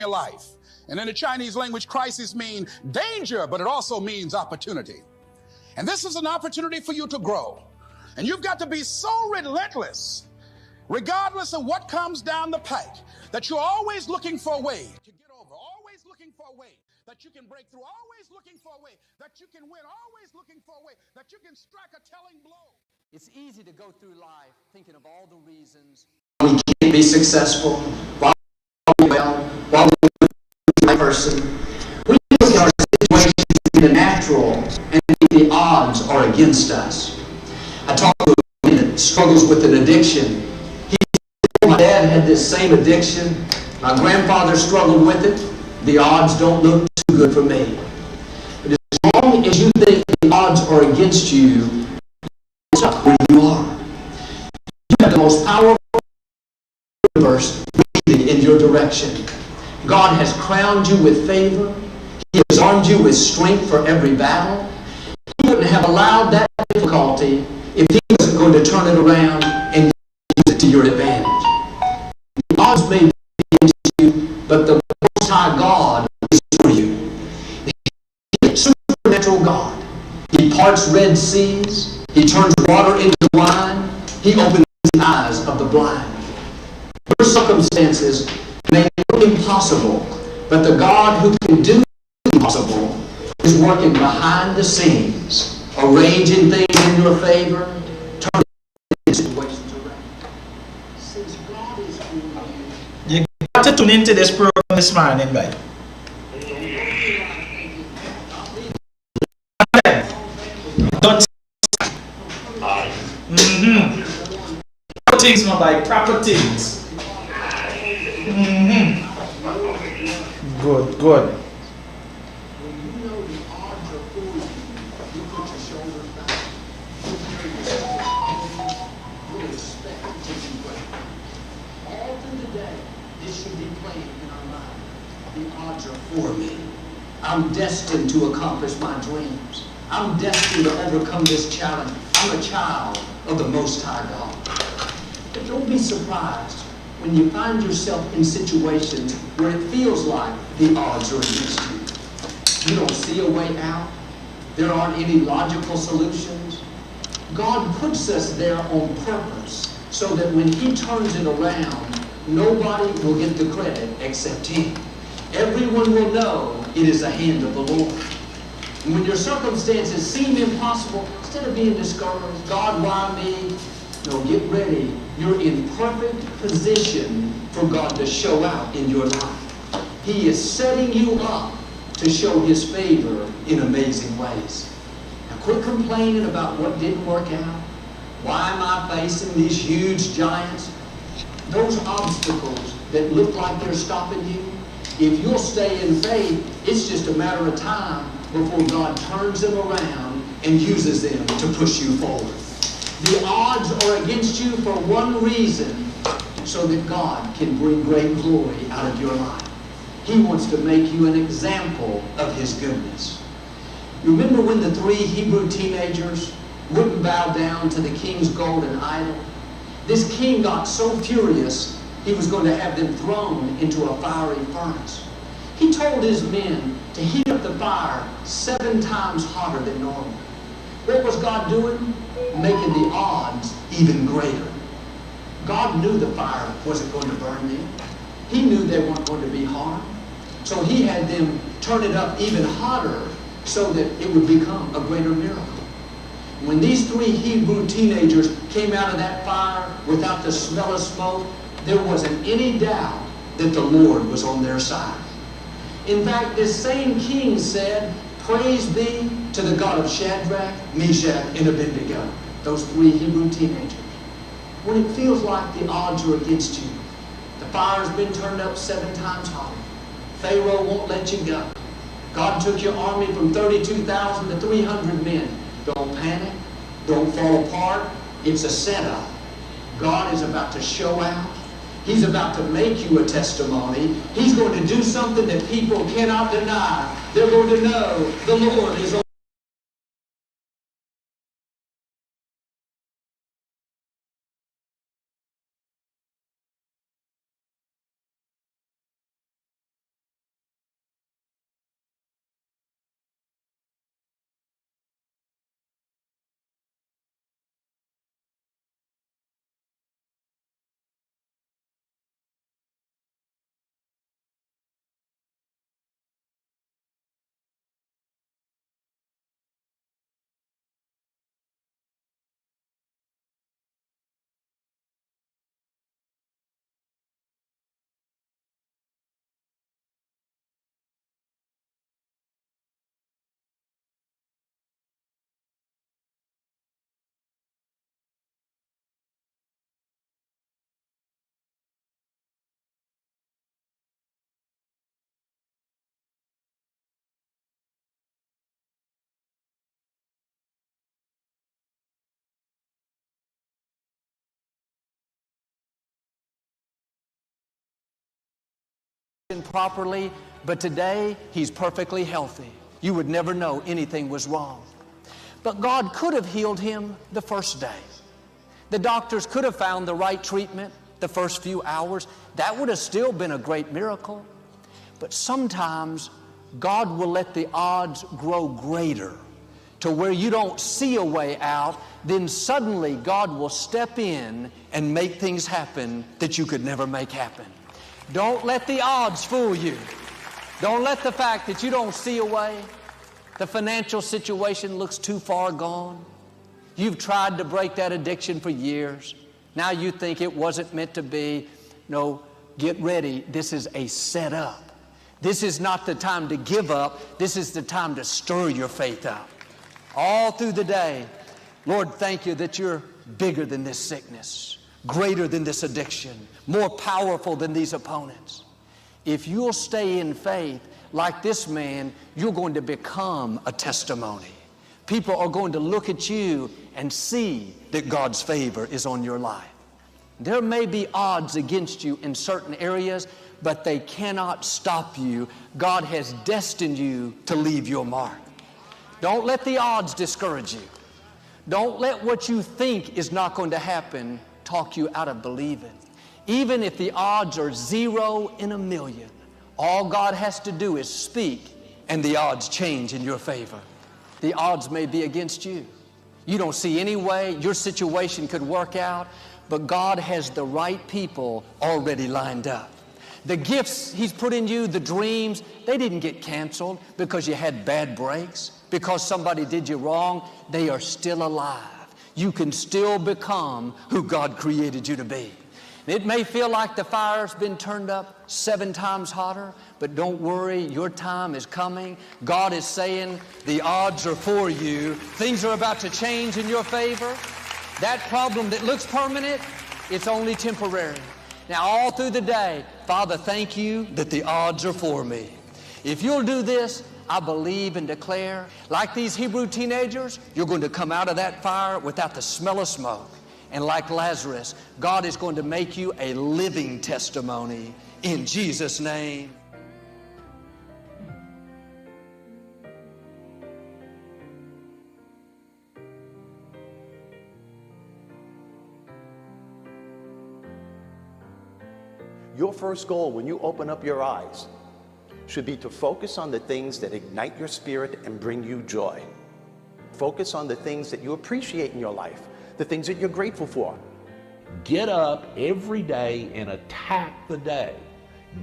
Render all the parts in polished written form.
your life. And in the Chinese language, crisis means danger, but it also means opportunity. And this is an opportunity for you to grow. And you've got to be so relentless, regardless of what comes down the pike, that you're always looking for a way to get over, always looking for a way that you can break through, always looking for a way that you can win, always looking for a way that you can strike a telling blow. It's easy to go through life thinking of all the reasons we can't be successful, why we well, why we're the right person. We look at our situations in the natural and the odds are against us. I talked to a man that struggles with an addiction. He said, my dad had this same addiction. My grandfather struggled with it. The odds don't look too good for me. But as long as you think the odds are against you, it's not where you are. You have the most powerful universe moving in your direction. God has crowned you with favor. He has armed you with strength for every battle. He wouldn't have allowed that difficulty if He wasn't going to turn it around and use it to your advantage. The odds may be against you, but the Most High God is for you. He is a supernatural God. He parts Red Seas. He turns water into wine. He opens the eyes of the blind. Your circumstances may look impossible, but the God who can do the impossible is working behind the scenes, arranging things in your favor, turning situations around. Since God is for you, you got to tune into this program this morning, right? Don't things, my boy, proper things. Good, good. when you know the odds are for you, you put your shoulders back. You'll expect to do great. All through the day, this should be playing in our mind. The odds are for me. I'm destined to accomplish my dreams. I'm destined to overcome this challenge. I'm a child of the Most High God. But don't be surprised when you find yourself in situations where it feels like the odds are against you. You don't see a way out. There aren't any logical solutions. God puts us there on purpose so that when He turns it around, nobody will get the credit except Him. Everyone will know it is the hand of the Lord. And when your circumstances seem impossible, instead of being discouraged, God, why me? No, get ready. You're in perfect position for God to show out in your life. He is setting you up to show His favor in amazing ways. Now quit complaining about what didn't work out. Why am I facing these huge giants? Those obstacles that look like they're stopping you, if you'll stay in faith, it's just a matter of time before God turns them around and uses them to push you forward. The odds are against you for one reason, so that God can bring great glory out of your life. He wants to make you an example of His goodness. You remember when the 3 Hebrew teenagers wouldn't bow down to the king's golden idol? This king got so furious, he was going to have them thrown into a fiery furnace. He told his men to heat up the fire 7 times hotter than normal. What was God doing? Making the odds even greater. God knew the fire wasn't going to burn them. He knew they weren't going to be harmed. So He had them turn it up even hotter so that it would become a greater miracle. When these 3 Hebrew teenagers came out of that fire without the smell of smoke, there wasn't any doubt that the Lord was on their side. In fact, this same king said, "Praise be to the God of Shadrach, Meshach, and Abednego," those 3 Hebrew teenagers. When it feels like the odds are against you, the fire's been turned up 7 times hotter, Pharaoh won't let you go. God took your army from 32,000 to 300 men. Don't panic. Don't fall apart. It's a setup. God is about to show out. He's about to make you a testimony. He's going to do something that people cannot deny. They're going to know the Lord is on properly, but today he's perfectly healthy. You would never know anything was wrong. But God could have healed him the first day. The doctors could have found the right treatment the first few hours. That would have still been a great miracle. But sometimes God will let the odds grow greater to where you don't see a way out. Then suddenly God will step in and make things happen that you could never make happen. Don't let the odds fool you. Don't let the fact that you don't see a way, the financial situation looks too far gone. You've tried to break that addiction for years. Now you think it wasn't meant to be. No, get ready. This is a setup. This is not the time to give up. This is the time to stir your faith up. All through the day, Lord, thank you that you're bigger than this sickness, greater than this addiction, more powerful than these opponents. If you'll stay in faith like this man, you're going to become a testimony. People are going to look at you and see that God's favor is on your life. There may be odds against you in certain areas, but they cannot stop you. God has destined you to leave your mark. Don't let the odds discourage you. Don't let what you think is not going to happen talk you out of believing. Even if the odds are 0 in a million, all God has to do is speak and the odds change in your favor. The odds may be against you. You don't see any way your situation could work out, but God has the right people already lined up. The gifts He's put in you, the dreams, they didn't get canceled because you had bad breaks, because somebody did you wrong. They are still alive. You can still become who God created you to be. It may feel like the fire's been turned up 7 times hotter, but don't worry, your time is coming. God is saying the odds are for you. Things are about to change in your favor. That problem that looks permanent, it's only temporary. Now, all through the day, Father, thank you that the odds are for me. If you'll do this, I believe and declare, like these Hebrew teenagers, you're going to come out of that fire without the smell of smoke. And like Lazarus, God is going to make you a living testimony in Jesus' name. Your first goal when you open up your eyes should be to focus on the things that ignite your spirit and bring you joy. Focus on the things that you appreciate in your life, the things that you're grateful for. Get up every day and attack the day.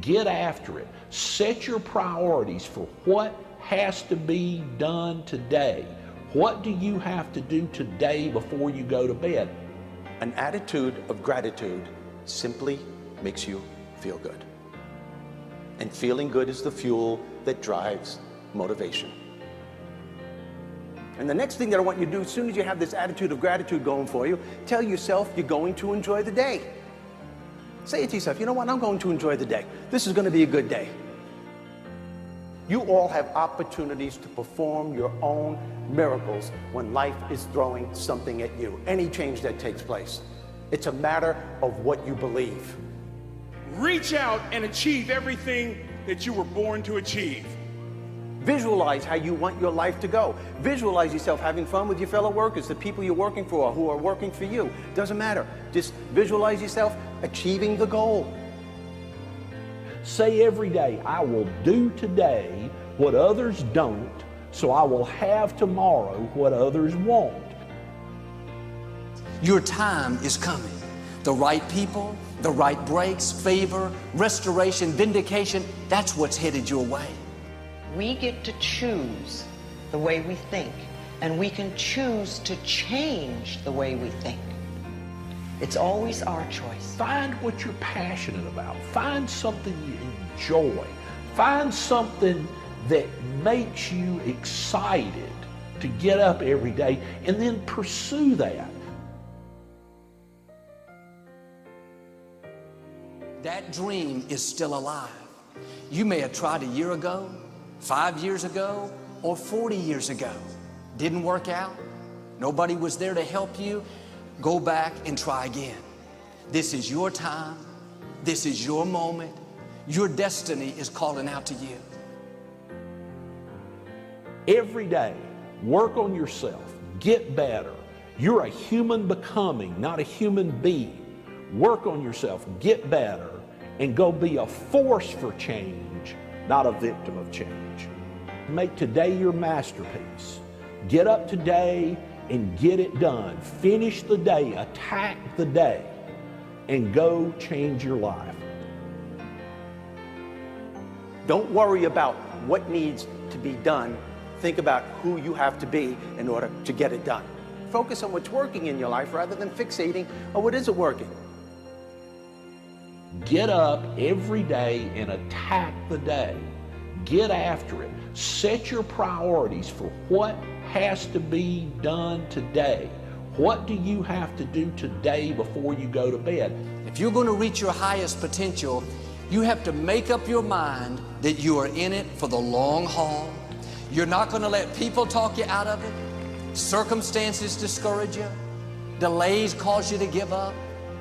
Get after it. Set your priorities for what has to be done today. What do you have to do today before you go to bed? An attitude of gratitude simply makes you feel good. And feeling good is the fuel that drives motivation. And the next thing that I want you to do, as soon as you have this attitude of gratitude going for you, tell yourself you're going to enjoy the day. Say it to yourself, you know what, I'm going to enjoy the day. This is going to be a good day. You all have opportunities to perform your own miracles when life is throwing something at you. Any change that takes place. It's a matter of what you believe. Reach out and achieve everything that you were born to achieve. Visualize how you want your life to go. Visualize yourself having fun with your fellow workers, the people you're working for, who are working for you. Doesn't matter. Just visualize yourself achieving the goal. Say every day, I will do today what others don't, so I will have tomorrow what others won't. Your time is coming. The right people, the right breaks, favor, restoration, vindication, that's what's headed your way. We get to choose the way we think, and we can choose to change the way we think. It's always our choice. Find what you're passionate about. Find something you enjoy. Find something that makes you excited to get up every day, and then pursue that. That dream is still alive. You may have tried a year ago, 5 years ago, or 40 years ago. Didn't work out. Nobody was there to help you. Go back and try again. This is your time. This is your moment. Your destiny is calling out to you. Every day, work on yourself. Get better. You're a human becoming, not a human being. Work on yourself. Get better. And go be a force for change, not a victim of change. Make today your masterpiece. Get up today and get it done. Finish the day, attack the day, and go change your life. Don't worry about what needs to be done. Think about who you have to be in order to get it done. Focus on what's working in your life rather than fixating on what isn't working. Get up every day and attack the day. Get after it. Set your priorities for what has to be done today. What do you have to do today before you go to bed? If you're going to reach your highest potential, you have to make up your mind that you are in it for the long haul. You're not going to let people talk you out of it. Circumstances discourage you. Delays cause you to give up.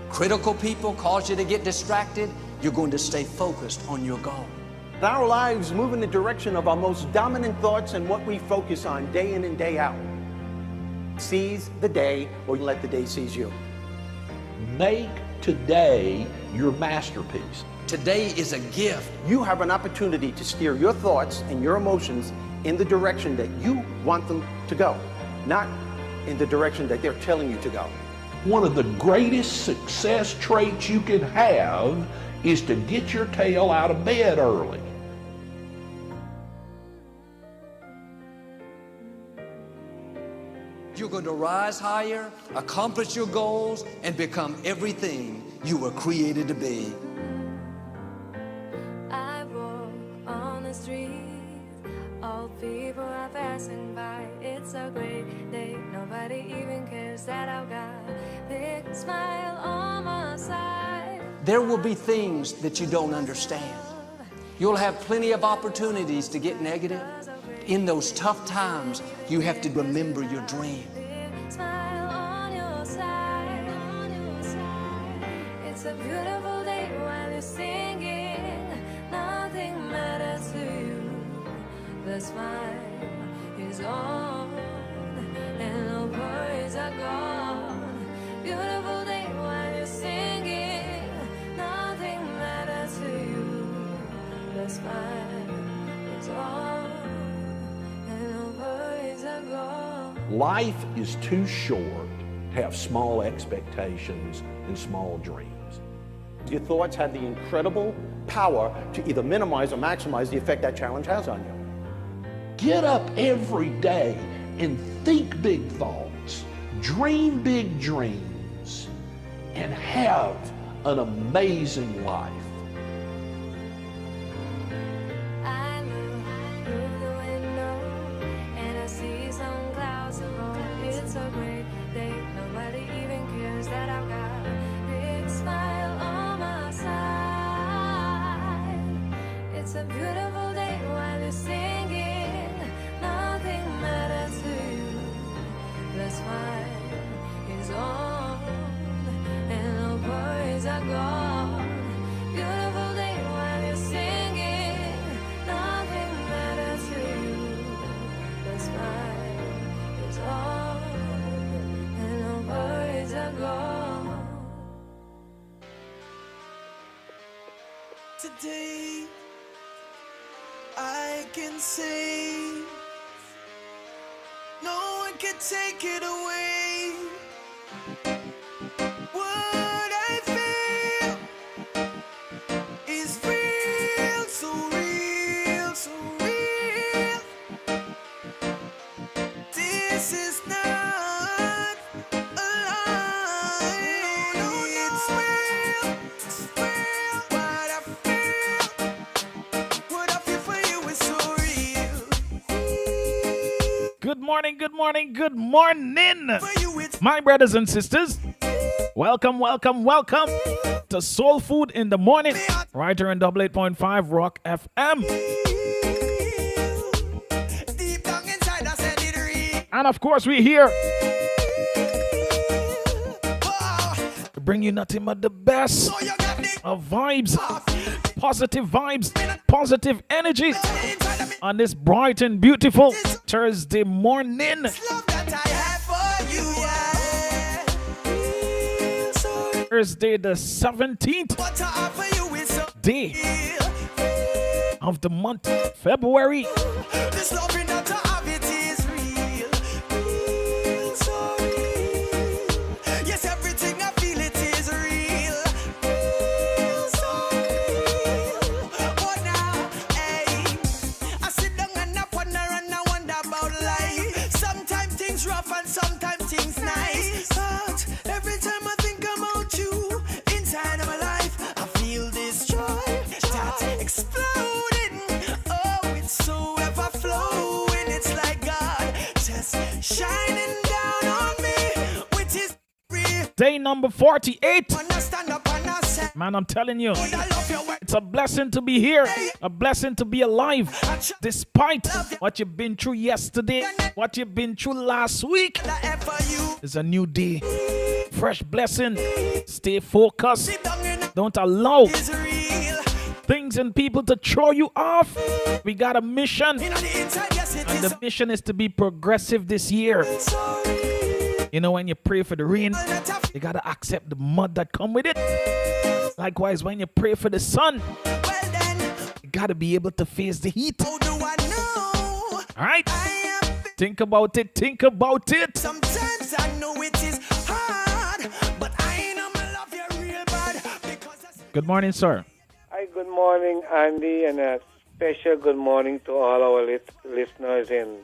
Critical people cause you to get distracted. You're going to stay focused on your goal. Our lives move in the direction of our most dominant thoughts and what we focus on day in and day out. Seize the day or let the day seize you. Make today your masterpiece. Today is a gift. You have an opportunity to steer your thoughts and your emotions in the direction that you want them to go, not in the direction that they're telling you to go. One of the greatest success traits you can have is to get your tail out of bed early. You're going to rise higher, accomplish your goals, and become everything you were created to be. I walk on the street, all people are passing by. It's a great day, nobody even cares that I've got a big smile on my side. There will be things that you don't understand. You'll have plenty of opportunities to get negative. In those tough times, you have to remember your dream. Big smile on your side, It's a beautiful day while you're singing. Nothing matters to you. The smile is on and no worries are gone. Beautiful day while you're singing. Nothing matters to you. The smile is on and no worries are gone. Life is too short to have small expectations and small dreams. Your thoughts have the incredible power to either minimize or maximize the effect that challenge has on you. Get up every day and think big thoughts, dream big dreams, and have an amazing life. I look through the window and I see some clouds above. It's a great day, nobody even cares that I've got a big smile on my side. It's a beautiful day while you're singing. Nothing matters to you. The smile is on and no worries are gone. Beautiful day while you're singing. Nothing matters to you. The smile is on and no worries are gone. Today I can say no one can take it away. What I feel is real, so real, so real. This is not a lie. No, it's real, it's real. What I feel for you is so real. Good morning, good morning, good morning, my brothers and sisters. Welcome, welcome, welcome to Soul Food in the Morning, right here on 88.5 Rock FM. Deep down inside, I said it real. And of course, we're here Wow. to bring you nothing but the best So you got me of vibes, positive vibes, positive energy on this bright and beautiful Thursday morning. Thursday the 17th day of the month, February. This loving that I have, it is real. Real, so real. Yes, everything I feel, it is real. Real, so real. But now, hey, I sit down and I ponder and I wonder about life. Sometimes things rough and sometimes things nice. But every time I think about you, inside of my life, I feel this joy that exploding. Oh, it's so ever flowing. It's like God just shining down on me with his real. Day number 48. Stand up and I say, Man, I'm telling you, I love your way. it's a blessing to be here, a blessing to be alive, despite what you've been through yesterday, what you've been through last week. Ever you It's a new day, fresh blessing. Stay focused. sit down in Don't allow is real. things and people to throw you off. We got a mission, In on the inside, yes, it and is the mission is to be progressive this year. so real. You know, when you pray for the rain, That I you gotta accept the mud that come with it. Likewise, when you pray for the sun, well then, you gotta be able to face the heat. how do I know? All right? I am. Think about it. Think about it. Sometimes I know it is hard, but I know my love you real bad because I Good morning, sir. Hi, good morning, Andy, and a special good morning to all our listeners in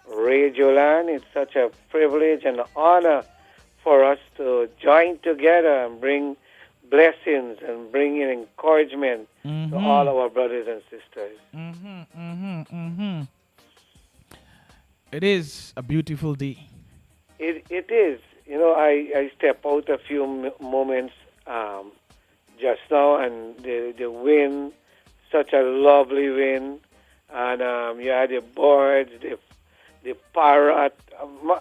Radio Land. It's such a privilege and honor for us to join together and bring blessings and bring in encouragement to all our brothers and sisters. It is a beautiful day. It is. You know, I step out a few moments just now, and the wind, such a lovely wind, and you had the birds, the parrot.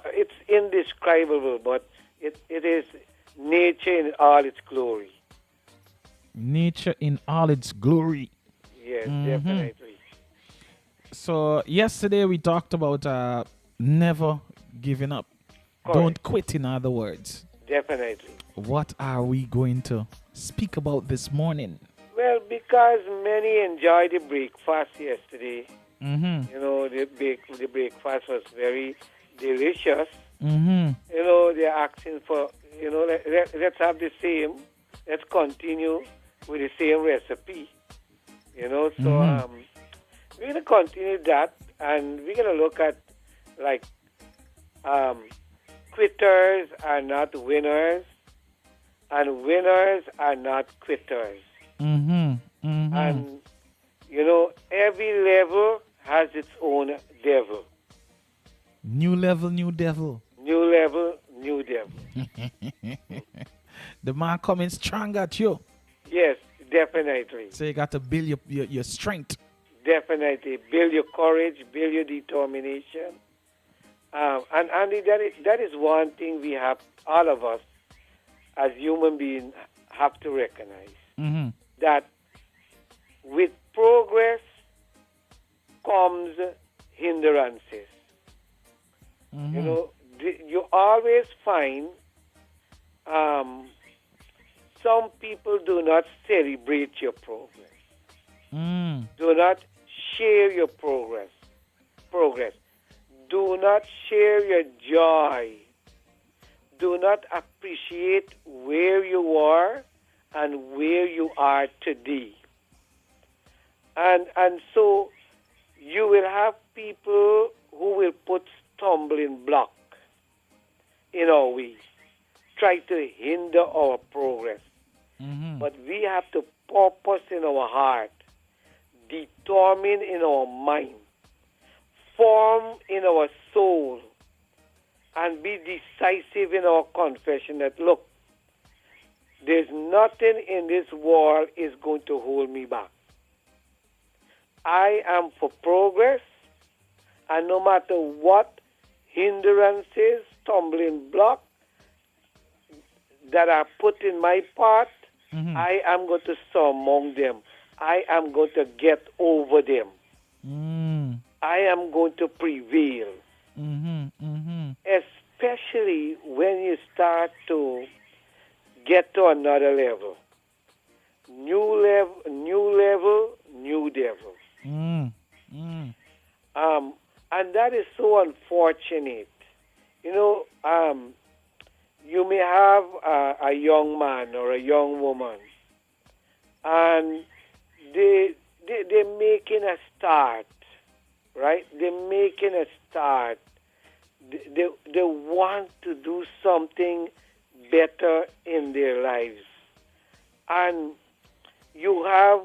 It's indescribable, but it is nature in all its glory. Nature in all its glory. Yes, definitely. So yesterday we talked about never giving up. Correct. Don't quit, in other words. Definitely. What are we going to speak about this morning? Well, because many enjoyed the breakfast yesterday. Mm-hmm. You know, the breakfast was very delicious. Mm-hmm. You know, they're asking for, you know, let's have the same, let's continue with the same recipe. You know, so we're going to continue that, and we're going to look at, like, quitters are not winners, and winners are not quitters. Mm-hmm. Mm-hmm. And, you know, every level has its own devil. New level, new devil. New level, new devil. The man coming strong at you. Yes, definitely. So you got to build your strength. Definitely. Build your courage, build your determination. And Andy, that is one thing we have, all of us, as human beings, have to recognize. Mm-hmm. That with progress comes hindrances. Mm-hmm. You know, you always find some people do not celebrate your progress. Do not share your progress. Do not share your joy. Do not appreciate where you are and where you are today. And so you will have people who will put stumbling block in our way, try to hinder our progress. Mm-hmm. But we have to purpose in our heart, determine in our mind, form in our soul, and be decisive in our confession that, look, there's nothing in this world is going to hold me back. I am for progress, and no matter what hindrances, stumbling blocks that are put in my path, I am going to surmount them. I am going to get over them. Mm. I am going to prevail. Mm-hmm. Especially when you start to get to another level. New level, new devil. And that is so unfortunate. You know, you may have a young man or a young woman, and they're making a start, right? They're making a start. They want to do something better in their lives. And you have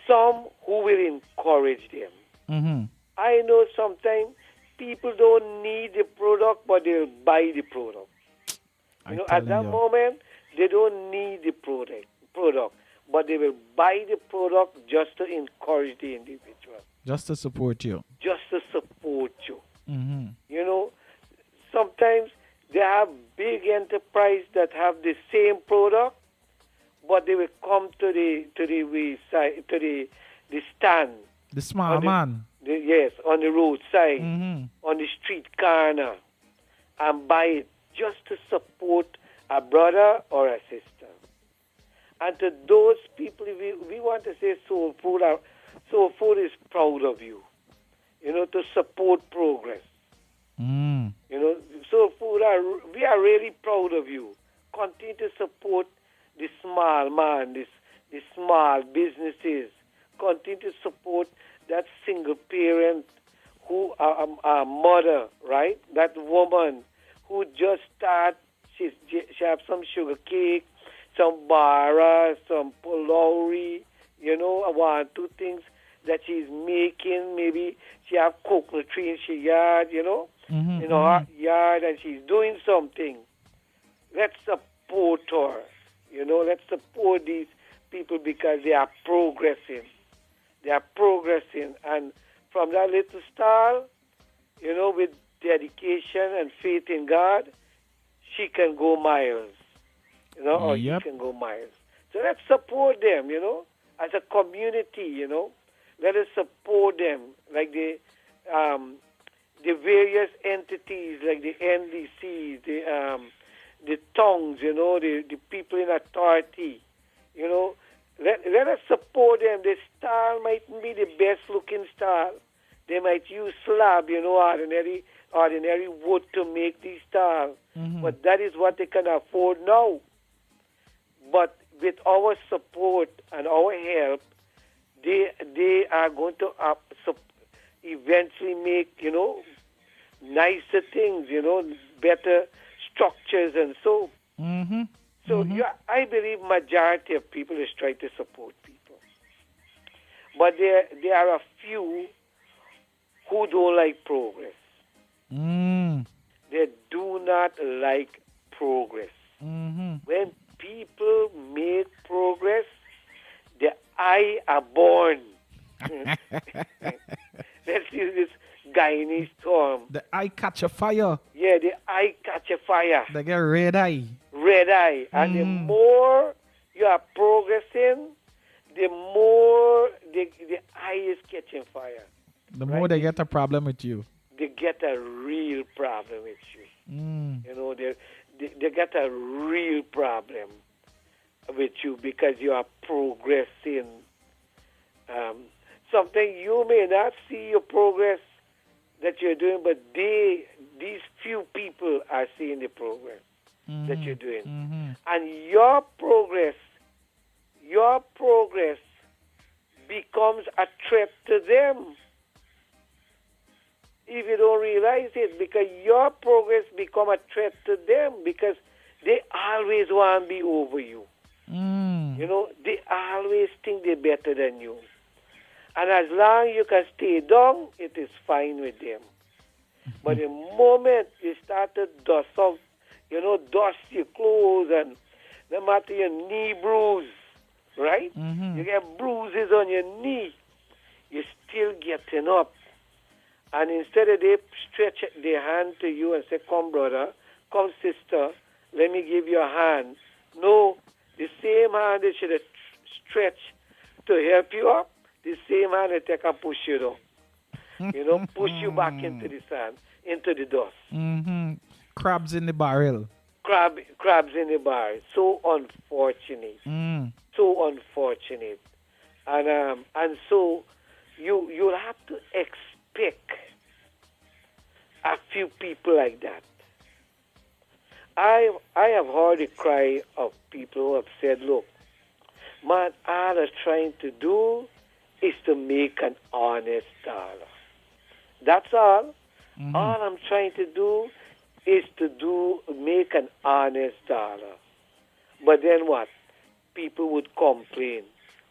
some who will encourage them. Mm-hmm. I know sometimes people don't need the product, but they'll buy the product. You know, at that moment, they don't need the product, but they will buy the product just to encourage the individual. Just to support you. Just to support you. Mm-hmm. You know, sometimes they have big enterprise that have the same product, but they will come to the stand. The small man. Yes, on the roadside, Mm-hmm. on the street corner, and buy it just to support a brother or a sister. And to those people, we want to say Soul Food is proud of you, you know, to support progress. Mm. You know, Soul Food, we are really proud of you. Continue to support the small man, the small businesses. Continue to support that single parent who a mother, right? That woman who just start, she have some sugar cake, some bara, some pulaury, you know, one, two things that she's making. Maybe she have coconut tree in her yard, you know, in her yard, and she's doing something. Let's support her, you know, let's support these people because they are progressing. They are progressing, and from that little style, you know, with dedication and faith in God, she can go miles, you know, or he can go miles. So let's support them, you know, as a community, you know. Let us support them, like the various entities, like the NDC, the tongues, you know, the people in authority, you know. Let us support them. The style might be the best looking style. They might use slab, you know, ordinary wood to make these styles. Mm-hmm. But that is what they can afford now. But with our support and our help, they are going to eventually make, you know, nicer things, you know, better structures and so. Mm-hmm. So I believe majority of people is trying to support people. But there are a few who don't like progress. Mm. They do not like progress. Mm-hmm. When people make progress, the eye are born. Let's use this Guyanese term. The eye catch a fire. Yeah, the eye catch a fire. They get red eye. Red eye. And the more you are progressing, the more the eye is catching fire. The more they get a problem with you. They get a real problem with you. Mm. You know, they get a real problem with you because you are progressing. Something you may not see your progress that you're doing, but these few people are seeing the progress that you're doing. Mm-hmm. And your progress becomes a threat to them if you don't realize it, because your progress become a threat to them because they always want to be over you. Mm. You know, they always think they're better than you. And as long as you can stay down, it is fine with them. But the moment you start to dust off, you know, dust your clothes and no matter your knee bruise, right? Mm-hmm. You get bruises on your knee, you're still getting up. And instead of they stretch their hand to you and say, come brother, come sister, let me give you a hand. No, the same hand they should have stretched to help you up, the same hand that take and push you down. Push you back into the sand, into the dust. Mm-hmm. Crabs in the barrel. Crabs in the bar. So unfortunate. So unfortunate. And so you'll have to expect a few people like that. I have heard the cry of people who have said, look, man, all I'm trying to do is to make an honest dollar. That's all. All I'm trying to do is to make an honest dollar. But then what? People would complain.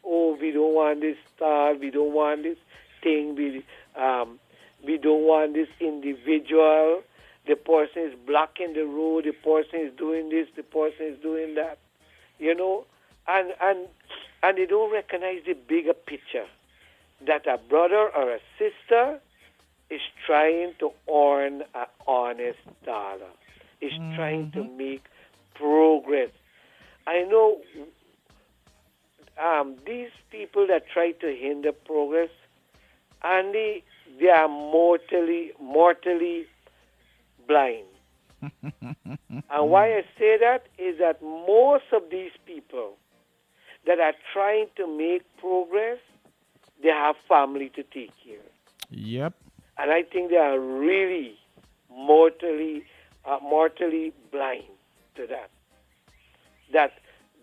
Oh, we don't want this star. We don't want this thing. We don't want this individual. The person is blocking the road. The person is doing this. The person is doing that. And they don't recognize the bigger picture, that a brother or a sister is trying to earn an honest dollar, is trying to make progress. I know these people that try to hinder progress, and they are mortally blind. And why I say that is that most of these people that are trying to make progress, they have family to take care of. Yep. And I think they are really mortally blind to that.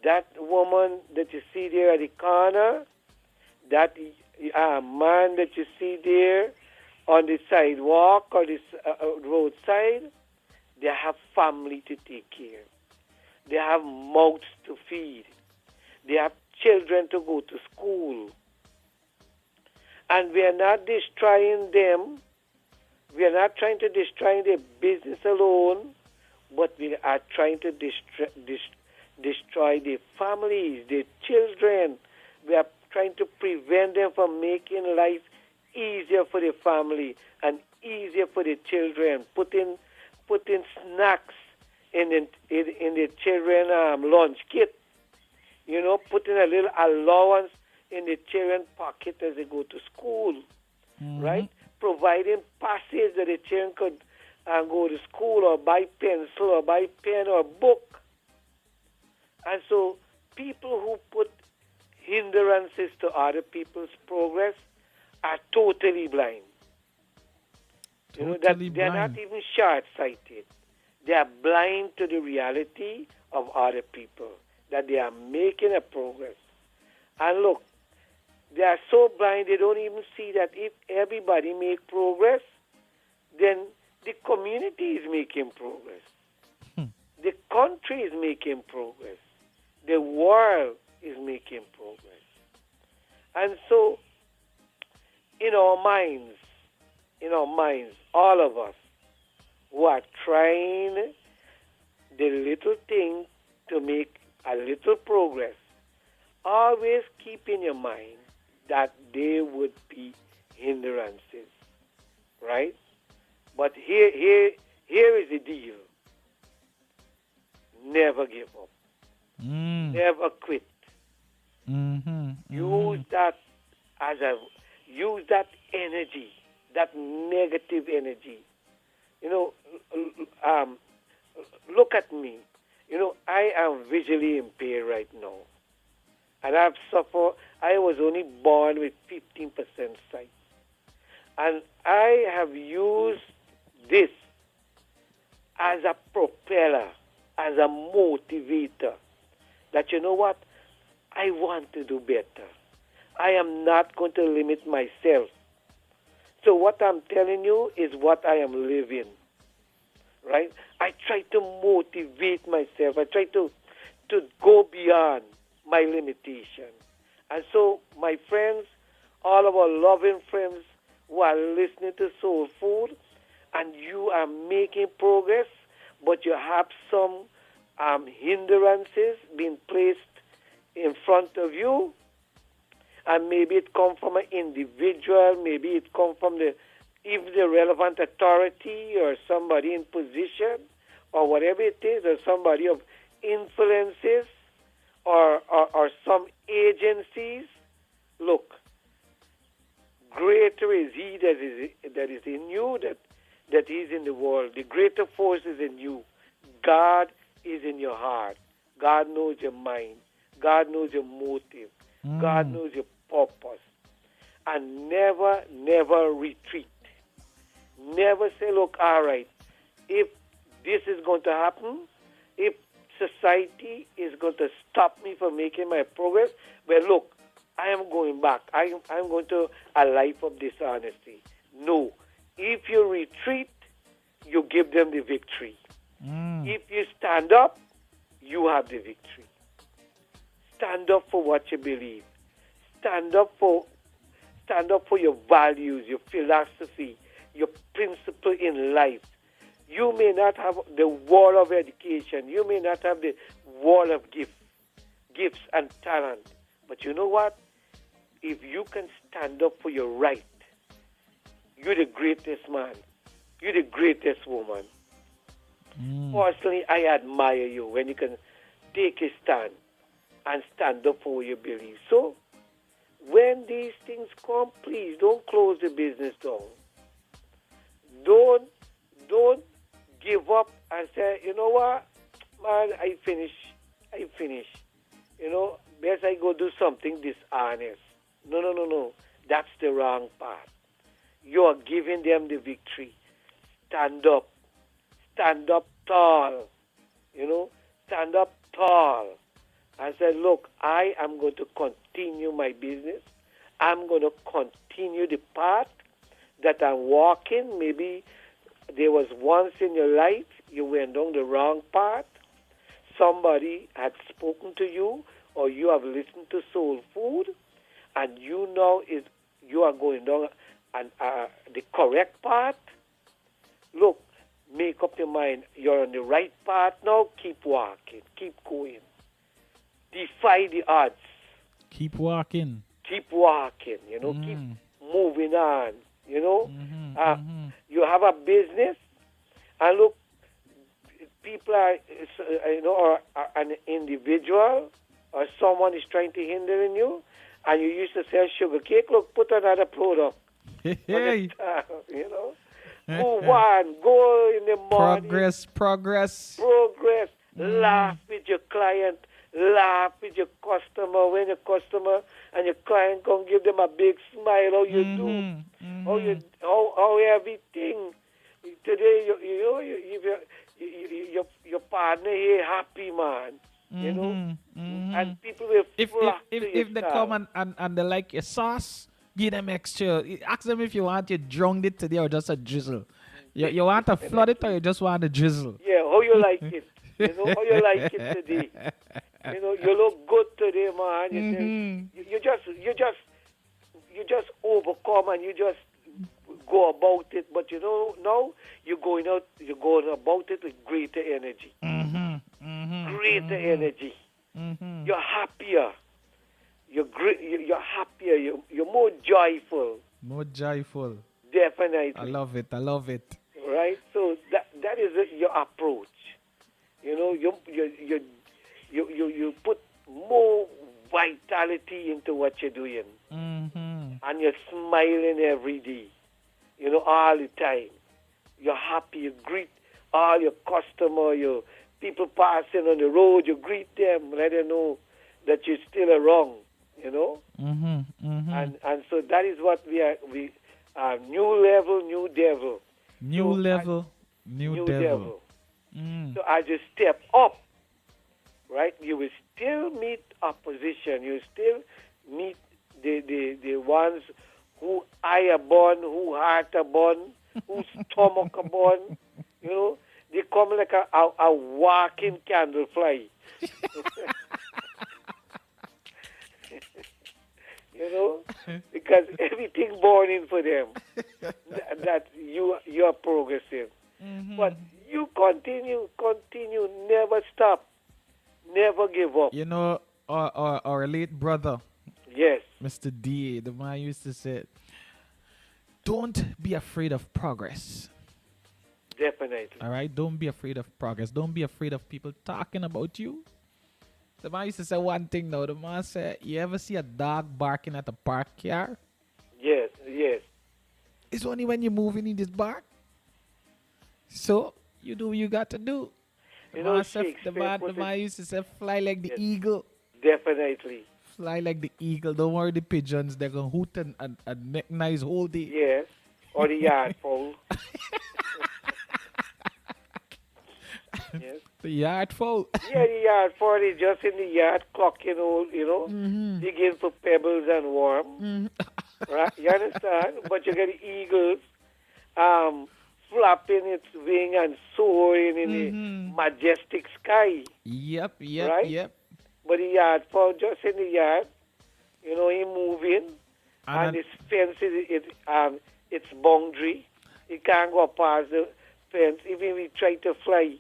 That woman that you see there at the corner, that man that you see there on the sidewalk or the roadside, they have family to take care of. They have mouths to feed. They have children to go to school. And we are not destroying them. We are not trying to destroy their business alone, but we are trying to destroy their families, their children. We are trying to prevent them from making life easier for the family and easier for the children. Putting snacks in the children lunch kit. Putting a little allowance in the children pocket as they go to school, right? Providing passes that the children could go to school or buy pencil or buy pen or book. And so people who put hindrances to other people's progress are totally blind. They're not even short-sighted. They are blind to the reality of other people, that they are making a progress. And look, they are so blind they don't even see that if everybody make progress, then the community is making progress. The country is making progress. The world is making progress. And so, in our minds, all of us who are trying the little thing to make a little progress, always keep in your mind that there would be hindrances, right? But here is the deal. Never give up. Never quit. Use that energy, that negative energy. Look at me. I am visually impaired right now. And I've suffered. I was only born with 15% sight. And I have used this as a propeller, as a motivator, that you know what? I want to do better. I am not going to limit myself. So what I'm telling you is what I am living, right? I try to motivate myself. I try to go beyond my limitation. And so, my friends, all of our loving friends who are listening to Soul Food, and you are making progress, but you have some hindrances being placed in front of you, and maybe it comes from an individual, maybe it comes from even the relevant authority or somebody in position or whatever it is, or somebody of influences or some agencies Look, greater is he that is in you that is in the world. The greater force is in you. God is in your heart. God knows your mind. God knows your motive. God knows your purpose. And never, never retreat. Never say, look, all right, if this is going to happen, if society is going to stop me from making my progress, well, look, I am going back. I'm going to a life of dishonesty. No. If you retreat, you give them the victory. If you stand up, you have the victory. Stand up for what you believe. Stand up for your values, your philosophy, your principle in life. You may not have the wall of education. You may not have the wall of gifts and talent. But you know what? If you can stand up for your right, you're the greatest man. You're the greatest woman. Personally, I admire you when you can take a stand and stand up for what you believe. So, when these things come, please don't close the business down. Don't give up and say, you know what, man, I finish. You know, best I go do something dishonest. No. That's the wrong path. You are giving them the victory. Stand up. Stand up tall. You know, stand up tall. I said, look, I am going to continue my business. I'm going to continue the path that I'm walking. Maybe there was once in your life you went down the wrong path. Somebody had spoken to you, or you have listened to Soul Food, and you know you are going down the correct path. Look, make up your mind. You're on the right path now. Keep walking. Keep going. Defy the odds. Keep walking. Keep walking, you know, keep moving on, you know. You have a business, and look, people are, you know, or an individual or someone is trying to hinder in you, and you used to sell sugar cake, look, put another product. Hey. You know, move on, go in the morning. Progress. Laugh with your client. Laugh with your customer. When your customer and your client come, give them a big smile. How you do? How everything. Today, your partner here happy, man. You know, and people will flock to your if they come and they like your sauce, give them extra. Ask them if you want you drowned it today or just a drizzle. You want to flood it or you just want a drizzle? Yeah, how you like it? You know, how you like it today? You know, you look good today, man. You just overcome and you just go about it. But you know, now you're going about it with greater energy. Greater energy. You're happier. You're happier. You're more joyful. More joyful. Definitely. I love it. Right. So that is your approach. You know, you put more vitality into what you're doing, and you're smiling every day. You know, all the time. You're happy. You greet all your customers, your people passing on the road. You greet them, let them know that you're still around. You know, and so that is what we are. New level, new devil. New devil. So as you step up, right, you will still meet opposition. You will still meet the ones who eye are born, who heart are born, who stomach are born. You know, they come like a walking candle fly. You know, because everything born in for them that you are progressing. But you continue, never stop, never give up. You know, our late brother, yes, Mr. D, the man used to say, don't be afraid of progress. Definitely. All right? Don't be afraid of progress. Don't be afraid of people talking about you. The man used to say one thing though. The man said, "You ever see a dog barking at a park car? Yes, yes. It's only when you're moving in this bark. So you do what you got to do." The You know, man said, the Shakespeare man, put the man it used to say, "Fly like the Yes. eagle. definitely. Fly like the eagle. Don't worry, the pigeons. They're gonna hoot and make nice whole day." Yes. Or the yard fowl. Yes. The yard fowl. Yeah, the yard fowl is just in the yard clocking all, digging for pebbles and worms. Right? You understand? But you get the eagles flapping its wing and soaring in the majestic sky. Yep. Right? But the yard fowl just in the yard, he moving, and his fence is its boundary. He can't go past the fence, even if he try to fly.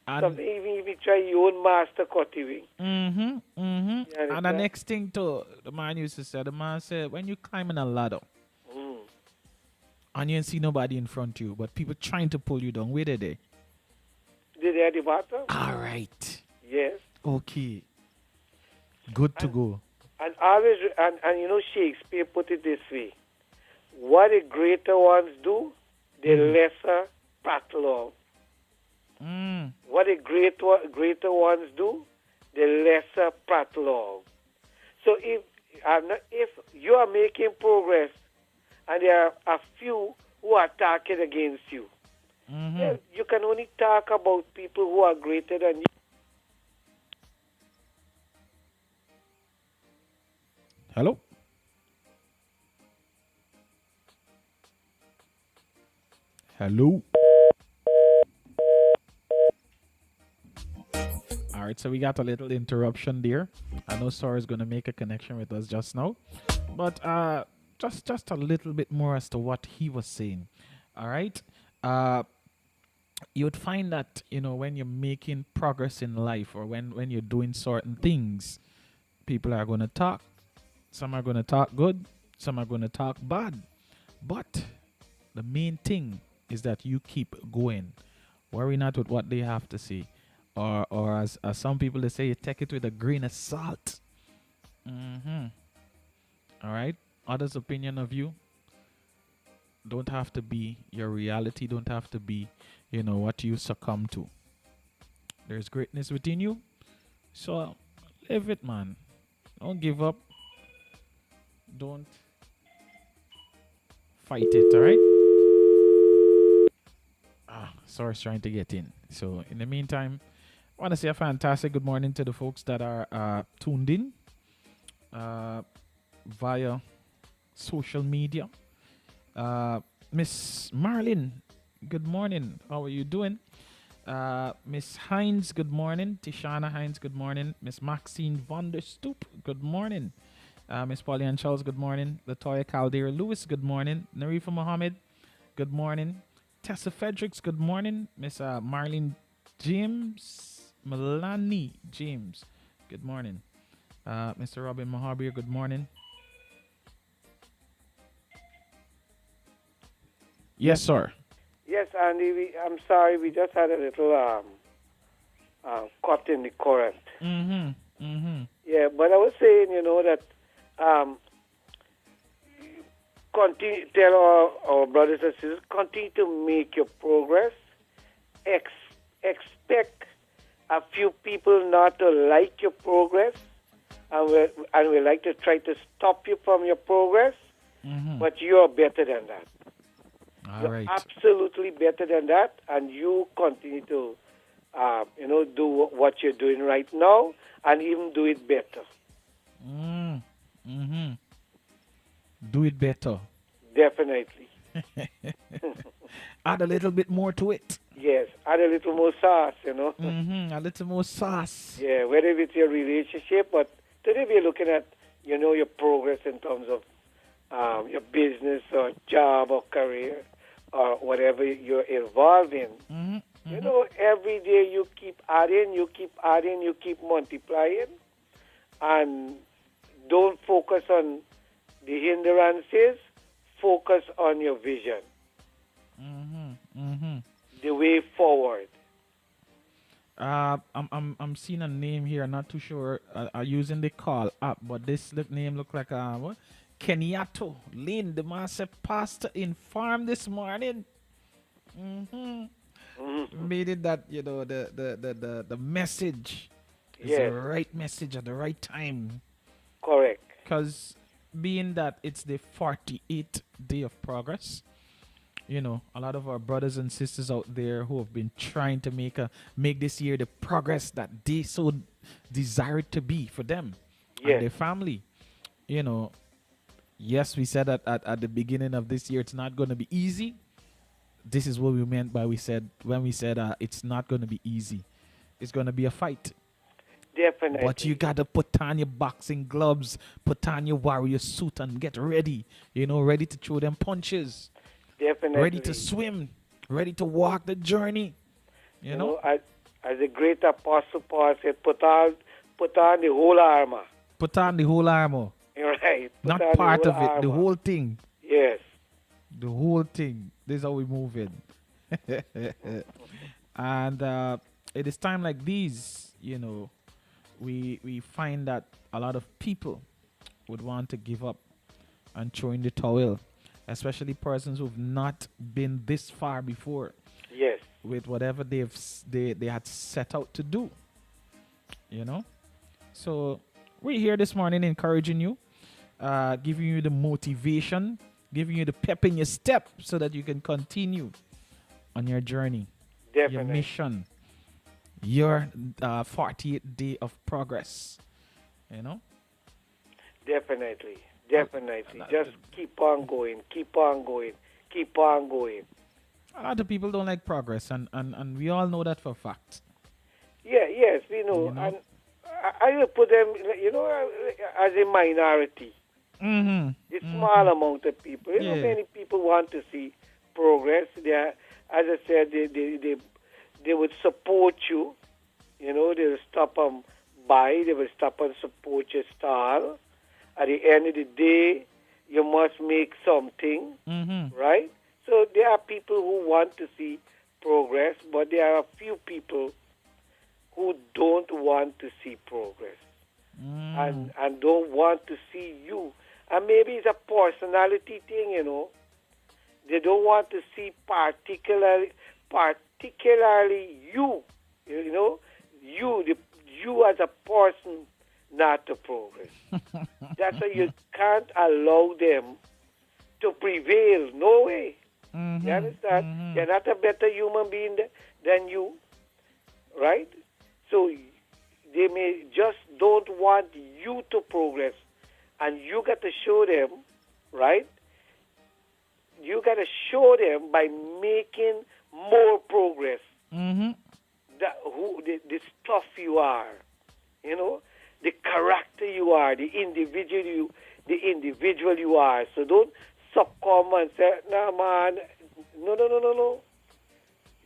Even if you try your own master cutty wing. And the understand? next thing too, the man used to say, the man said, when you climbing a ladder and you ain't see nobody in front of you, but people trying to pull you down, where they? Did they at the bottom? All right. Yes. Okay. Good to go. And always, and Shakespeare put it this way: what the greater ones do, the lesser prattle on. What the greater ones do, the lesser prattle on. So if you are making progress, and there are a few who are talking against you, then you can only talk about people who are greater than you. Hello? Hello? All right, so we got a little interruption there. I know Sora is going to make a connection with us just now. But just a little bit more as to what he was saying. All right? You would find that, when you're making progress in life or when you're doing certain things, people are going to talk. Some are going to talk good. Some are going to talk bad. But the main thing is that you keep going. Worry not with what they have to say. Or as some people they say, you take it with a grain of salt. All right? Others' opinion of you don't have to be your reality. Don't have to be, what you succumb to. There's greatness within you. So live it, man. Don't give up. Don't fight it, all right? Source trying to get in. So in the meantime, I want to say a fantastic good morning to the folks that are tuned in via social media. Miss Marlin, good morning. How are you doing? Miss Hines, good morning. Tishana Hines, good morning. Miss Maxine von der Stoop, good morning. Miss Pauline Charles, good morning. Latoya Caldera Lewis, good morning. Narifa Mohammed, good morning. Tessa Fredericks, good morning. Miss Marlene James, Melanie James, good morning. Mr. Robin Mahabir, good morning. Yes, sir. Yes, Andy, I'm sorry, we just had a little cut in the current. Yeah, but I was saying, that continue, tell our brothers and sisters, continue to make your progress. Expect a few people not to like your progress, and we like to try to stop you from your progress, but you are better than that. All right. Absolutely better than that, and you continue to, do what you're doing right now, and even do it better. Do it better. Definitely. Add a little bit more to it. Yes, add a little more sauce, A little more sauce. Yeah, whether it's your relationship, but today we're looking at, your progress in terms of your business or job or career or whatever you're involved in. Every day you keep adding, you keep multiplying, and don't focus on the hindrances, focus on your vision. The way forward. I'm seeing a name here. Not too sure. Using the call app, but this name look like what? Kenyato Lynn, the master pastor, informed this morning. Made it that the message is Yes. the right message at the right time. Correct. Because being that it's the 48th day of progress, a lot of our brothers and sisters out there who have been trying to make this year the progress that they so desire it to be for them and Yes. their family. Yes, we said that at the beginning of this year it's not going to be easy. This is what we meant by when we said it's not going to be easy. It's going to be a fight. Definitely. But you got to put on your boxing gloves, put on your warrior suit and get ready. Ready to throw them punches. Definitely. Ready to swim. Ready to walk the journey. You know? As the great apostle Paul said, put on the whole armor. Put on the whole armor. Right. Put Not on the part whole of it. The armor. whole thing. Yes. The whole thing. This is how we move it. And it is time like these, we find that a lot of people would want to give up and throw in the towel, especially persons who've not been this far before Yes. with whatever they had set out to do. So we're here this morning encouraging you, giving you the motivation, giving you the pep in your step so that you can continue on your journey, your Definitely. mission, your 48th day of progress. Definitely. Definitely. Just keep on going. Keep on going. Keep on going. A lot of people don't like progress, and we all know that for a fact. Yeah, yes, we know. And I will put them, as a minority. Mm-hmm. It's small amount of people. Yeah. Many people want to see progress. They are, as I said, they would support you. They will stop and buy. They will stop and support your style. At the end of the day, you must make something, right? So there are people who want to see progress, but there are a few people who don't want to see progress and don't want to see you. And maybe it's a personality thing, They don't want to see particularly you, you as a person not to progress. That's why you can't allow them to prevail. No way. You understand? They're not a better human being than you, right? So they may just don't want you to progress, and you got to show them, right? You got to show them by making more progress. The stuff you are, the character you are, the individual you are. So don't succumb and say, "Nah, man, no.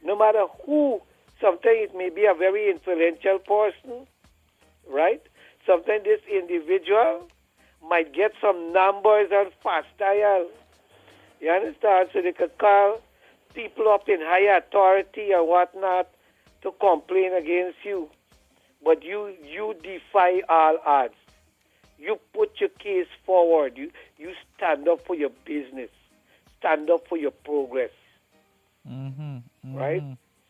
No matter who, sometimes it may be a very influential person, right? Sometimes this individual might get some numbers on fast dial. You understand? So they could call people up in higher authority or whatnot to complain against you. But you defy all odds. You put your case forward. You stand up for your business. Stand up for your progress. Right?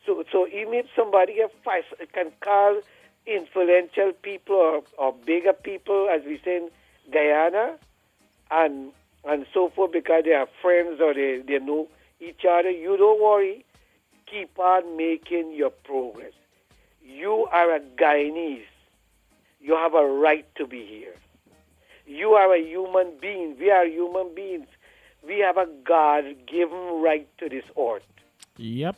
So even if somebody can call influential people or bigger people, as we say in Guyana, and so forth, because they are friends or they know each other, you don't worry. Keep on making your progress. You are a Guyanese. You have a right to be here. You are a human being. We are human beings. We have a God-given right to this earth. Yep.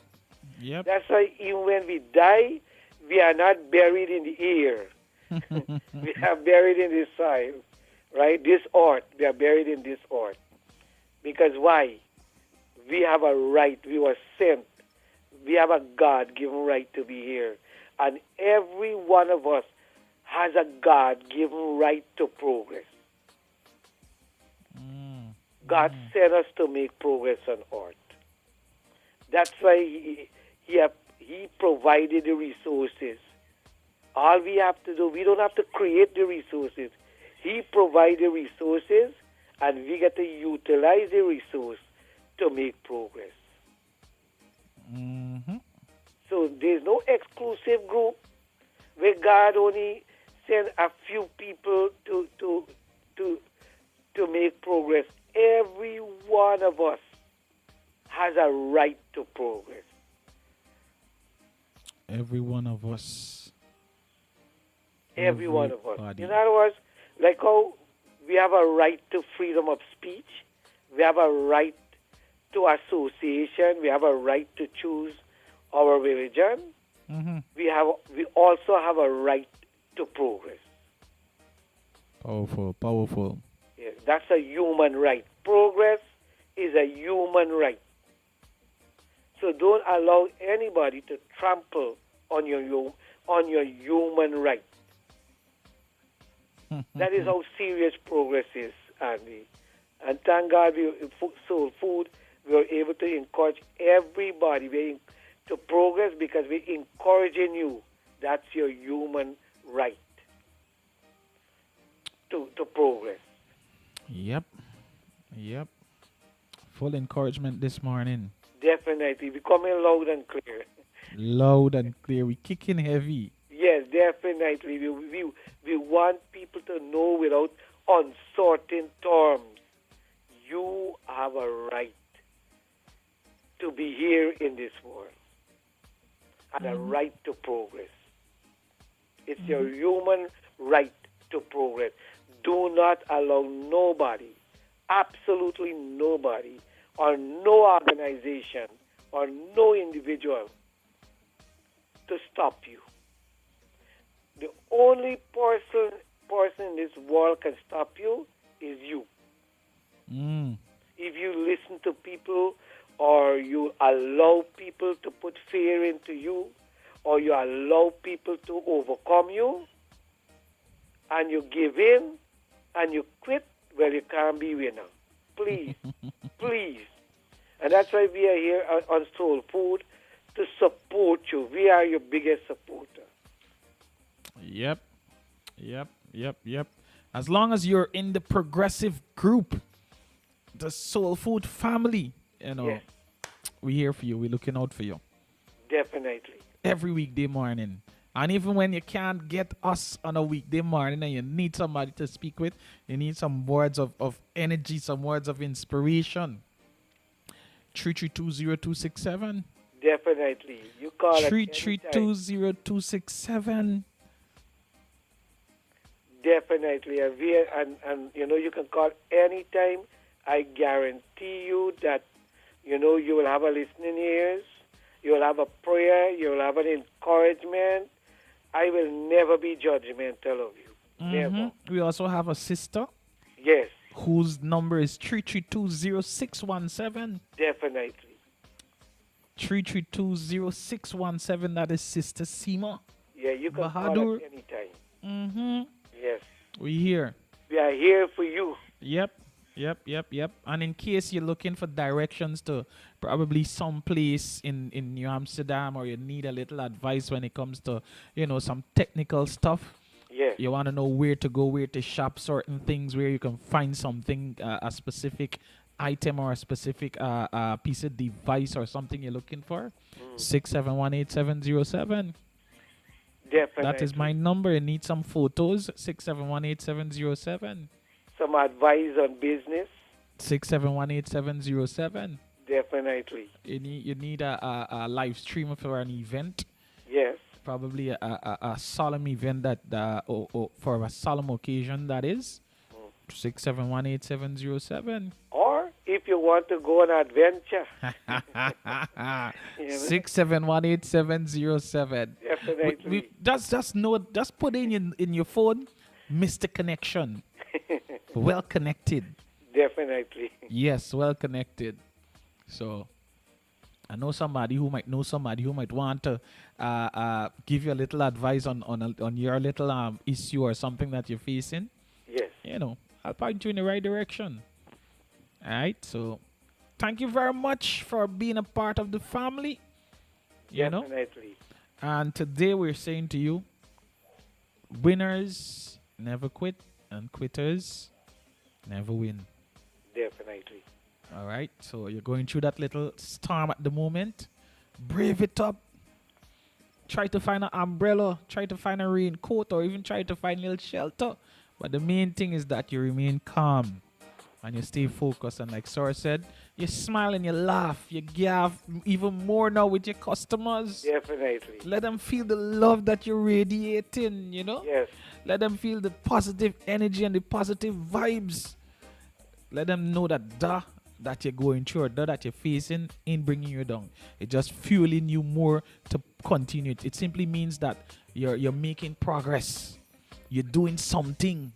That's why even when we die, we are not buried in the air. We are buried in the soil, right? This earth, we are buried in this earth. Because why? We have a right. We were sent. We have a God-given right to be here. And every one of us has a God-given right to progress. God sent us to make progress on earth. That's why he He provided the resources. All we have to do, we don't have to create the resources. He provides the resources, and we get to utilize the resource to make progress. So there's no exclusive group where God only send a few people to make progress. Every one of us has a right to progress. Every one of us. Every one of us. Everybody. In other words, like how we have a right to freedom of speech, we have a right to association, we have a right to choose our religion, we also have a right to progress. Powerful, powerful. Yes, that's a human right. Progress is a human right. So don't allow anybody to trample on your human right. That is how serious progress is, Andy. And thank God, Soul Food, we are able to encourage everybody to progress because we're encouraging you. That's your human right to progress. Yep. Full encouragement this morning. Definitely. We're coming loud and clear. Loud and clear. We kicking heavy. Yes, definitely. We want people to know without uncertain terms. You have a right to be here in this world and a right to progress. It's your human right to progress. Do not allow nobody, absolutely nobody, or no organization or no individual to stop you. The only person in this world can stop you is you. If you listen to people or you allow people to put fear into you or you allow people to overcome you and you give in and you quit, well, you can't be winner. Please, please. And that's why we are here on Soul Food to support you. We are your biggest supporter. Yep. As long as you're in the progressive group, the Soul Food family, Yes. we're here for you. We're looking out for you. Definitely. Every weekday morning. And even when you can't get us on a weekday morning and you need somebody to speak with, you need some words of energy, some words of inspiration. 3320267. Definitely. You call it 3320267. Definitely. And you can call anytime. I guarantee you that, you will have a listening ears. You will have a prayer. You will have an encouragement. I will never be judgmental of you. Never. We also have a sister. Yes. Whose number is 3320617. Definitely. 3320617. That is Sister Seema. Yeah, you can Bahadur. call us anytime. Yes. We here. We are here for you. Yep. And in case you're looking for directions to probably some place in New Amsterdam, or you need a little advice when it comes to, some technical stuff. Yes. You want to know where to go, where to shop certain things, where you can find something, a specific item or a specific piece of device or something you're looking for. 6718707. Definitely. That is my number. You need some photos. 6718707. Some advice on business. 6718707. Definitely. You need a live stream for an event. Yes. Probably a solemn event that for a solemn occasion, that is. 6718707. Or if you want to go on an adventure. 6718707. Definitely. Just put in your phone, Mr. Connection. Well connected. Definitely. Yes, well connected. So I know somebody who might want to give you a little advice on your little issue or something that you're facing. Yes. I'll point you in the right direction. All right. So thank you very much for being a part of the family. You know? Definitely. And today we're saying to you, winners never quit and quitters never win. Definitely. All right. So you're going through that little storm at the moment. Brave it up. Try to find an umbrella. Try to find a raincoat, or even try to find a little shelter. But the main thing is that you remain calm and you stay focused. And like Sora said, you smile and you laugh. You give even more now with your customers. Definitely. Let them feel the love that you're radiating, you know? Yes. Let them feel the positive energy and the positive vibes. Let them know that you're going through, or that you're facing, ain't bringing you down. It's just fueling you more to continue. It simply means that you're making progress. You're doing something.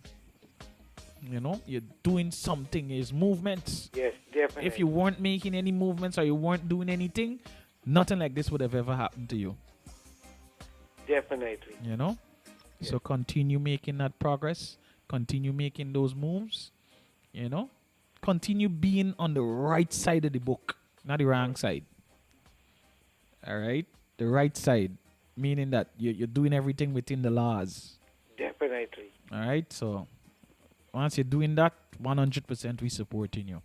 You know, you're doing something. It's movements. Yes, definitely. If you weren't making any movements or you weren't doing anything, nothing like this would have ever happened to you. Definitely. You know? So continue making that progress. Continue making those moves. You know? Continue being on the right side of the book, not the wrong side. All right? The right side, meaning that you're doing everything within the laws. Definitely. All right? So once you're doing that, 100% we supporting you.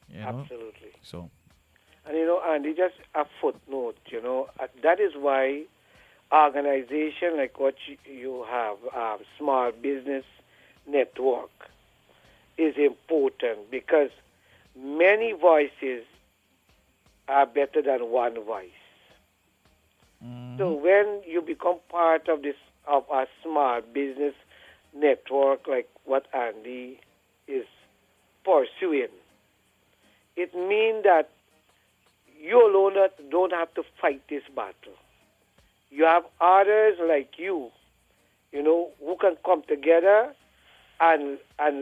You know? Absolutely. So. And you know, Andy, just a footnote, you know, that is why organization like what you have, Small Business Network, is important, because many voices are better than one voice. So when you become part of a small business network like what Andy is pursuing, it means that you alone don't have to fight this battle. You have others like you know, who can come together and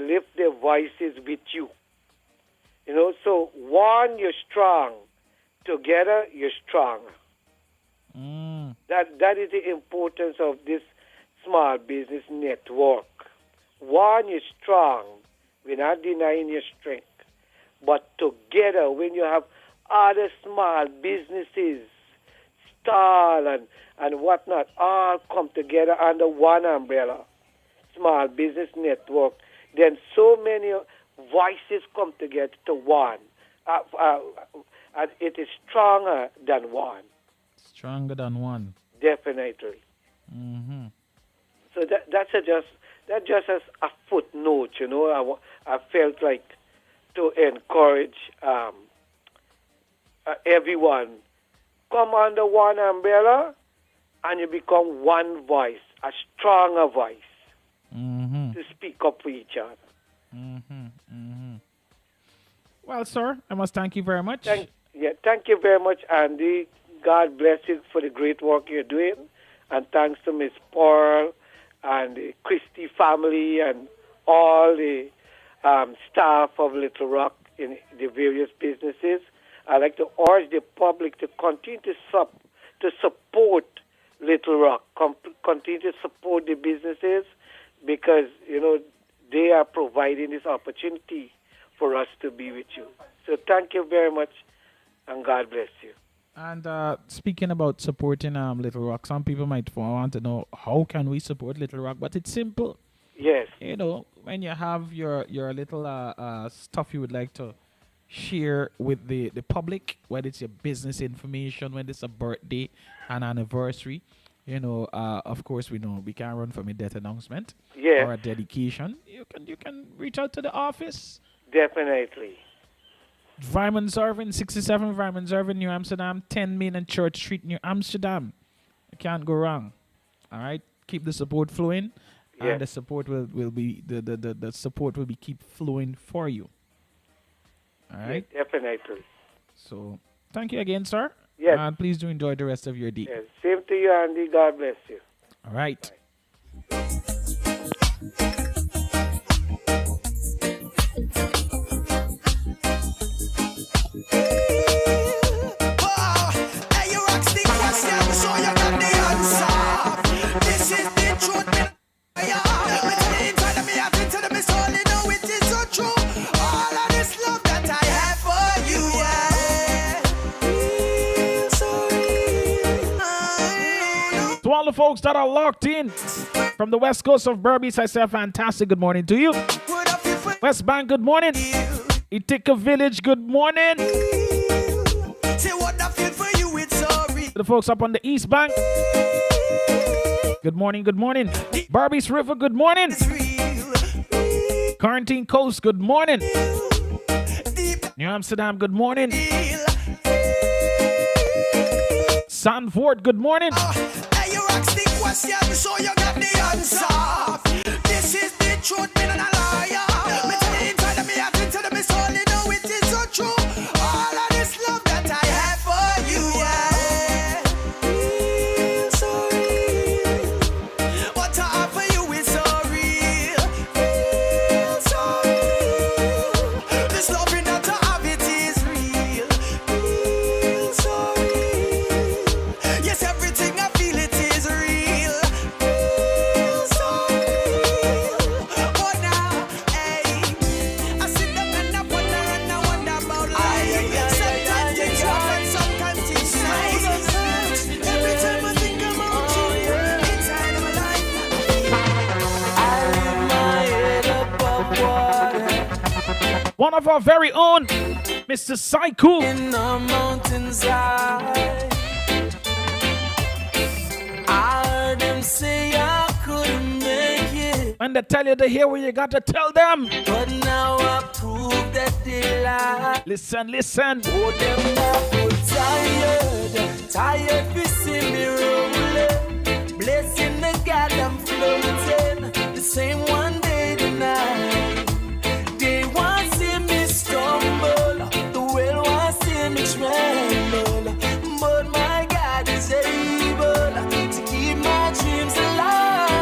lift their voices with you. You know, so one, you're strong. Together, you're stronger. That is the importance of this small business network. One, you're strong. We're not denying your strength. But together, when you have other small businesses, stall and whatnot, all come together under one umbrella, Small Business Network, then so many voices come together to one. And it is stronger than one. Stronger than one. Definitely. So that's just as a footnote, you know. I felt like to encourage everyone, come under one umbrella and you become one voice, a stronger voice, to speak up for each other. Well, sir, I must thank you very much. Thank you very much, Andy. God bless you for the great work you're doing. And thanks to Miss Pearl and the Christie family and all the staff of Little Rock in the various businesses. I'd like to urge the public to continue to support Little Rock, continue to support the businesses, because, you know, they are providing this opportunity for us to be with you. So thank you very much, and God bless you. And speaking about supporting Little Rock, some people might want to know, how can we support Little Rock? But it's simple. Yes. You know, when you have your little stuff you would like to share with the public, whether it's your business information, whether it's a birthday, an anniversary, you know, of course we know we can't run from a death announcement or a dedication. You can reach out to the office. Definitely. Vyman Zervin, 67 Vyman Zervin, New Amsterdam, 10 Main and Church Street, New Amsterdam. You can't go wrong. All right, keep the support flowing, and the support will be the support will be keep flowing for you. All right. Yes, definitely. So thank you again, sir. Yes. And please do enjoy the rest of your day. Yes. Same to you, Andy. God bless you. All right. the folks that are locked in from the west coast of Berbice, I say a fantastic good morning to you. West Bank, good morning. Itika Village, good morning. To the folks up on the East Bank, good morning, good morning. Berbice River, good morning. Quarantine Coast, good morning. New Amsterdam, good morning. Sanford, good morning. Hey, you ask the question, so you got the answer. This is the truth, me not a liar. Me tell you inside of me, I can tell them it's all you know, it is so true. All of this love that I have for you, yeah. Feel so real. What I have for you is so real. Feel so real. This love in that I have, it is real. Feel so real. Yes, everything I feel, it is real. Feel so real. Oh, now, hey, I sit down and I wonder about life. Sometimes it's rough and sometimes it's nice. Every time I think about you, inside of my life, I lift my head above water. One of our very own, Mr. Saiku. In the mountains high, I heard them say I couldn't make it, When they tell you to hear what you got to tell them. but now I prove that they lie. Listen, listen. Oh, them awful tired to see me rolling. Blessing the God I'm floating, the same one day deny. They want to see me stumble, the world wants to see me tremble, but my God is able to keep my dreams alive.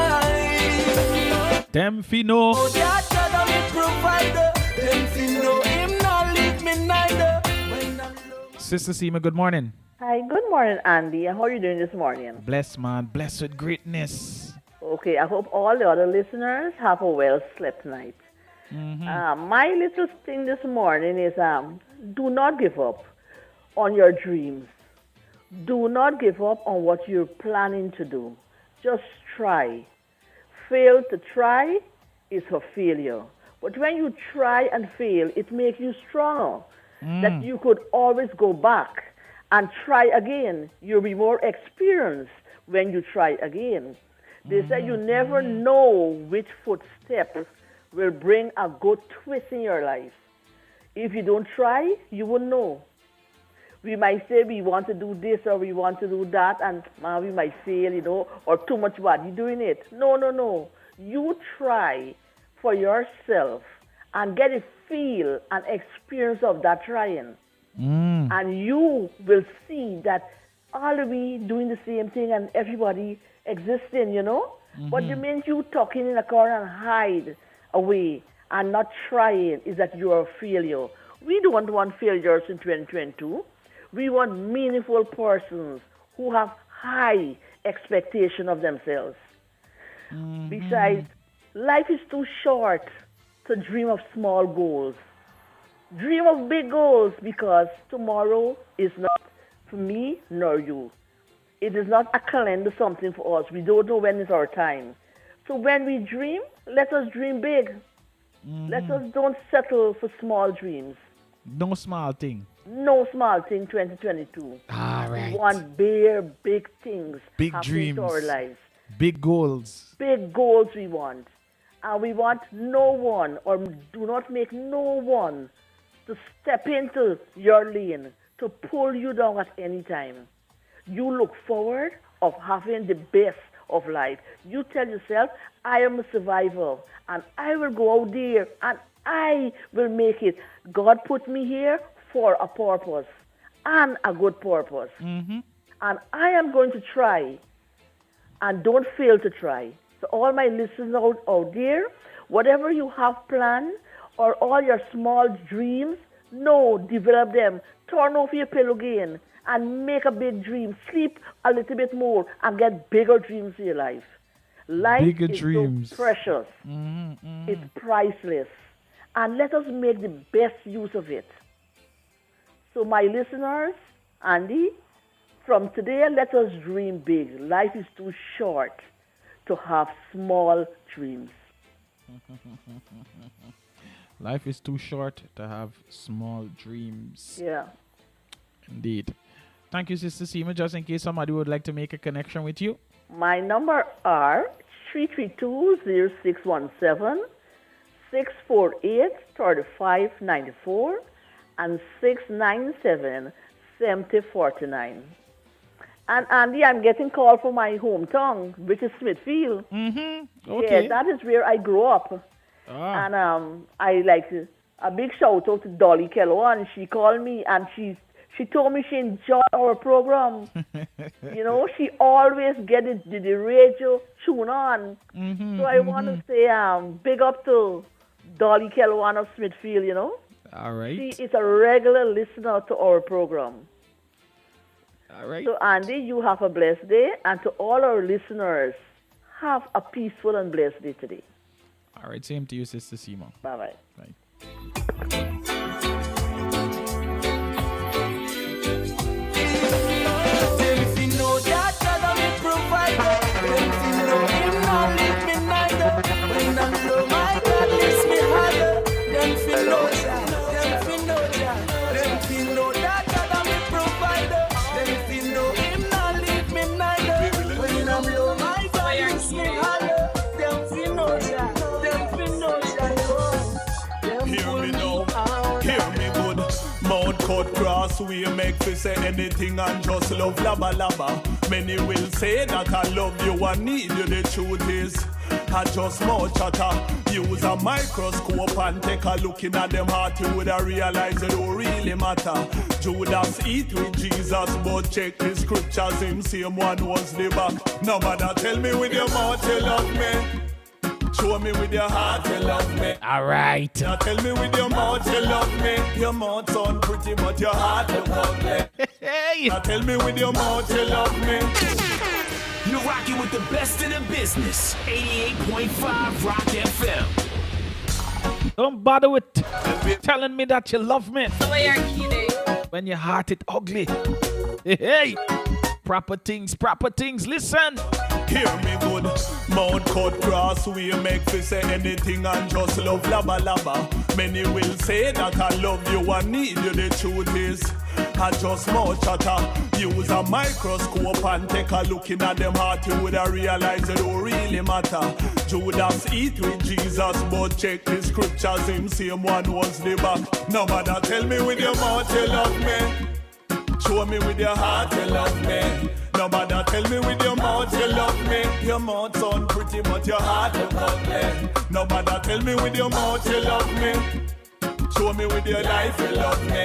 Them fino. Oh, that God I'm a provider, them feel know him not leave me neither. When I'm low. Sister Seema, good morning. Hi, good morning, Andy. How are you doing this morning? Blessed, man. Blessed with greatness. Okay, I hope all the other listeners have a well slept night. My little thing this morning is do not give up on your dreams. Do not give up on what you're planning to do. Just try. Fail to try is for failure. But when you try and fail, it makes you stronger. That you could always go back and try again. You'll be more experienced when you try again. They say you never know which footsteps will bring a good twist in your life. If you don't try, you won't know. We might say we want to do this or we want to do that, and we might fail, or too much body doing it. No. You try for yourself and get a feel and experience of that trying. And you will see that all of we doing the same thing and everybody existing, But the minute you talking in a corner and hide away and not trying is that you are a failure. We don't want failures in 2022. We want meaningful persons who have high expectation of themselves. Besides, life is too short to dream of small goals. Dream of big goals, because tomorrow is not for me nor you. It is not a calendar something for us. We don't know when is our time. So when we dream, let us dream big. Let us don't settle for small dreams. No small thing. No small thing 2022. All right. We want big things Big happening dreams. to our lives. Big goals. Big goals we want. And we want no one, or do not make no one, to step into your lane, to pull you down at any time. You look forward of having the best of life. You tell yourself, I am a survivor, and I will go out there, and I will make it. God put me here for a purpose, and a good purpose. And I am going to try, and don't fail to try. So all my listeners out there, whatever you have planned, or all your small dreams, develop them. Turn over your pillow again and make a big dream. Sleep a little bit more and get bigger dreams in your life. Life Bigger is dreams. so precious. It's priceless. And let us make the best use of it. So my listeners, Andy, From today, let us dream big. Life is too short to have small dreams. Life is too short to have small dreams. Yeah. Indeed. Thank you, Sister Seema. Just in case somebody would like to make a connection with you. My number are 332-0617, 648-3594, and 697-7049. And Andy, I'm getting called from my hometown, which is Smithfield. Okay. Yeah, that is where I grew up. And I like a big shout out to Dolly Kelwan. She called me and she told me she enjoyed our program. You know, she always get the radio tune on. So I want to say big up to Dolly Kelwan of Smithfield, you know. All right. She is a regular listener to our program. All right. So, Andy, you have a blessed day. And to all our listeners, have a peaceful and blessed day today. All right. Same to you, Sister Seema. Bye-bye. Bye. Cut cross, we make fi say anything and just love laba laba. Many will say that I love you and need you. The truth is, I just more chatter. Use a microscope and take a look in at them heart. You would realize it don't really matter. Judas eat with Jesus, but check the scriptures. Him same one was the back. No matter, tell me with your mouth you love me. Show me with your heart you love me. All right. Now tell me with your mouth you love me. Your mouth sound pretty, but your heart look ugly. Hey. Now tell me with your mouth you love me. You're rocking with the best in the business. 88.5 Rock FM. Don't bother with telling me that you love me when your heart is ugly. Hey. Proper things. Listen. Hear me good. Mount cut cross, we make fi say anything and just love laba laba. Many will say that I love you and need you. The truth is, I just more chatter. Use a microscope and take a look in at them heart. You would realize it don't really matter. Judas eat with Jesus, but check the scriptures. Him same one was the back. No matter, tell me with your mouth you love me. Show me with your heart you love me. No matter, tell me with your mouth you love me. Your mouth sound pretty, but your heart look ugly. No matter, tell me with your mouth you love me. Show me with your life you love me.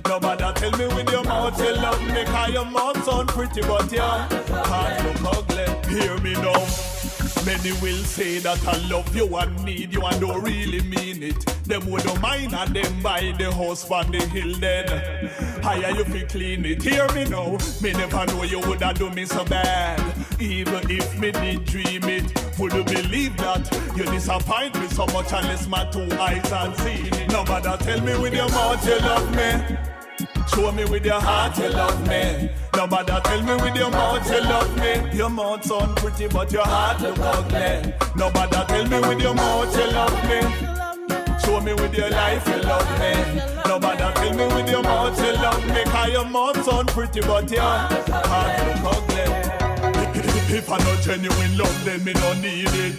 No matter, tell me with your mouth you love me. Cause your mouth sound pretty, but your heart look ugly. Hear me now. Many will say that I love you and need you and don't really mean it. Them would don't mind and them buy the house from the hill then. Higher you feel clean it. Hear me now. Me never know you would have do me so bad. Even if me did dream it. Would you believe that? You disappoint me so much unless my two eyes and see it. No matter, tell me with your mouth you love me. Show me with your heart you love me. No matter, tell me with your mouth you love me. Your mouth sound pretty, but your heart look ugly. No matter, tell me with your mouth you love me. Show me with your life you love me. No matter, tell me with your mouth you love me. Cause your mouth sound pretty, but your heart look ugly. If I not genuine love, then me don't need it.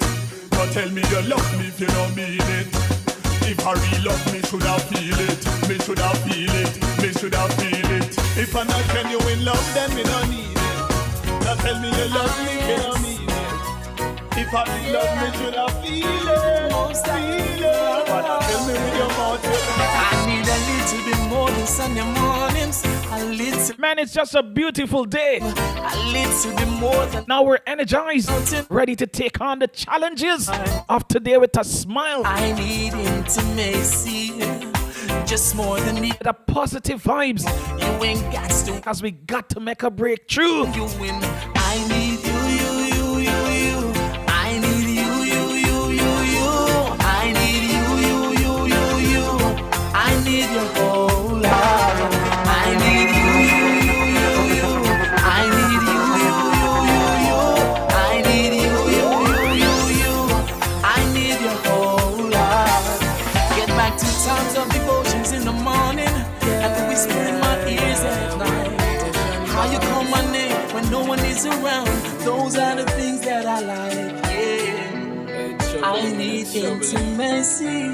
Don't tell me you love me if you don't mean it. If I real love me, should I feel it? Me should I feel it? Me should I feel it? If I not genuine love, then me don't need it. Now tell me you love me, me don't mean it. If I real love me, should I feel it? Feel it. But tell me with your mouth, I need a little bit more than Sunday mornings. A little. Man, it's just a beautiful day. A little bit more than. Now we're energized, ready to take on the challenges of today with a smile. I need intimacy, just more than need the positive vibes. You ain't got to, cause we got to make a breakthrough. You win. I need you. I need you. I need you. I need your whole life. I need you. I Those are the things that I like, yeah. I need intimacy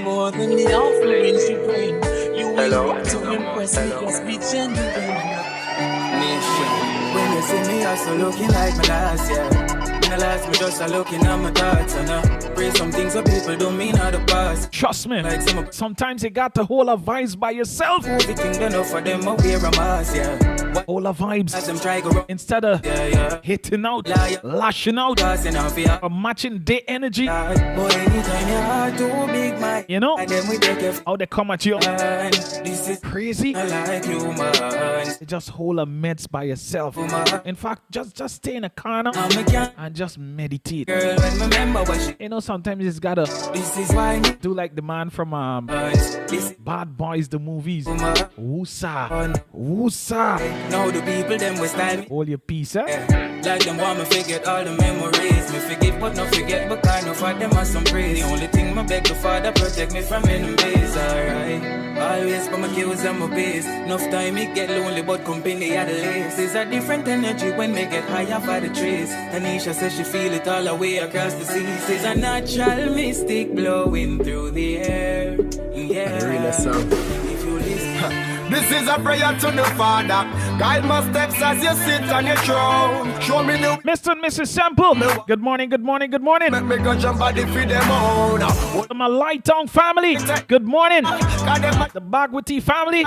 more than the offerings you bring. You ain't to impress me, just be genuine. When you see me, I'm so looking like my last year. When I last, me just a looking at my thoughts and pray some things that people don't mean out the past. Trust me, like sometimes you got to hold a vibes by yourself. Everything done up for them, I wear a mask, yeah. All the vibes instead of hitting out, lashing out, or matching their energy. You know how they come at you. This is crazy. You just hold a meds by yourself. In fact, just stay in a corner and just meditate. You know, sometimes you just gotta do like the man from Bad Boys, the movies. Woosa, woosa. Now the people them will style all your peace, eh? Like them want me forget all the memories. Me forgive but not forget, but kind of for them are some praise. The only thing my beg the Father protect me from enemies, alright. Always for my kills and my base. Enough time me get lonely, but company at the least. There's a different energy when me get higher for the trees. Tanisha says she feel it all the way across the seas. There's a natural mystic blowing through the air. Yeah. This is a prayer to the Father. Guide my steps as you sit on your throne. Show me the Mr. and Mrs. Sample. Good morning, good morning, good morning. Let me go jump body for them own. To my Light Town family. Good morning. The Bagwati family.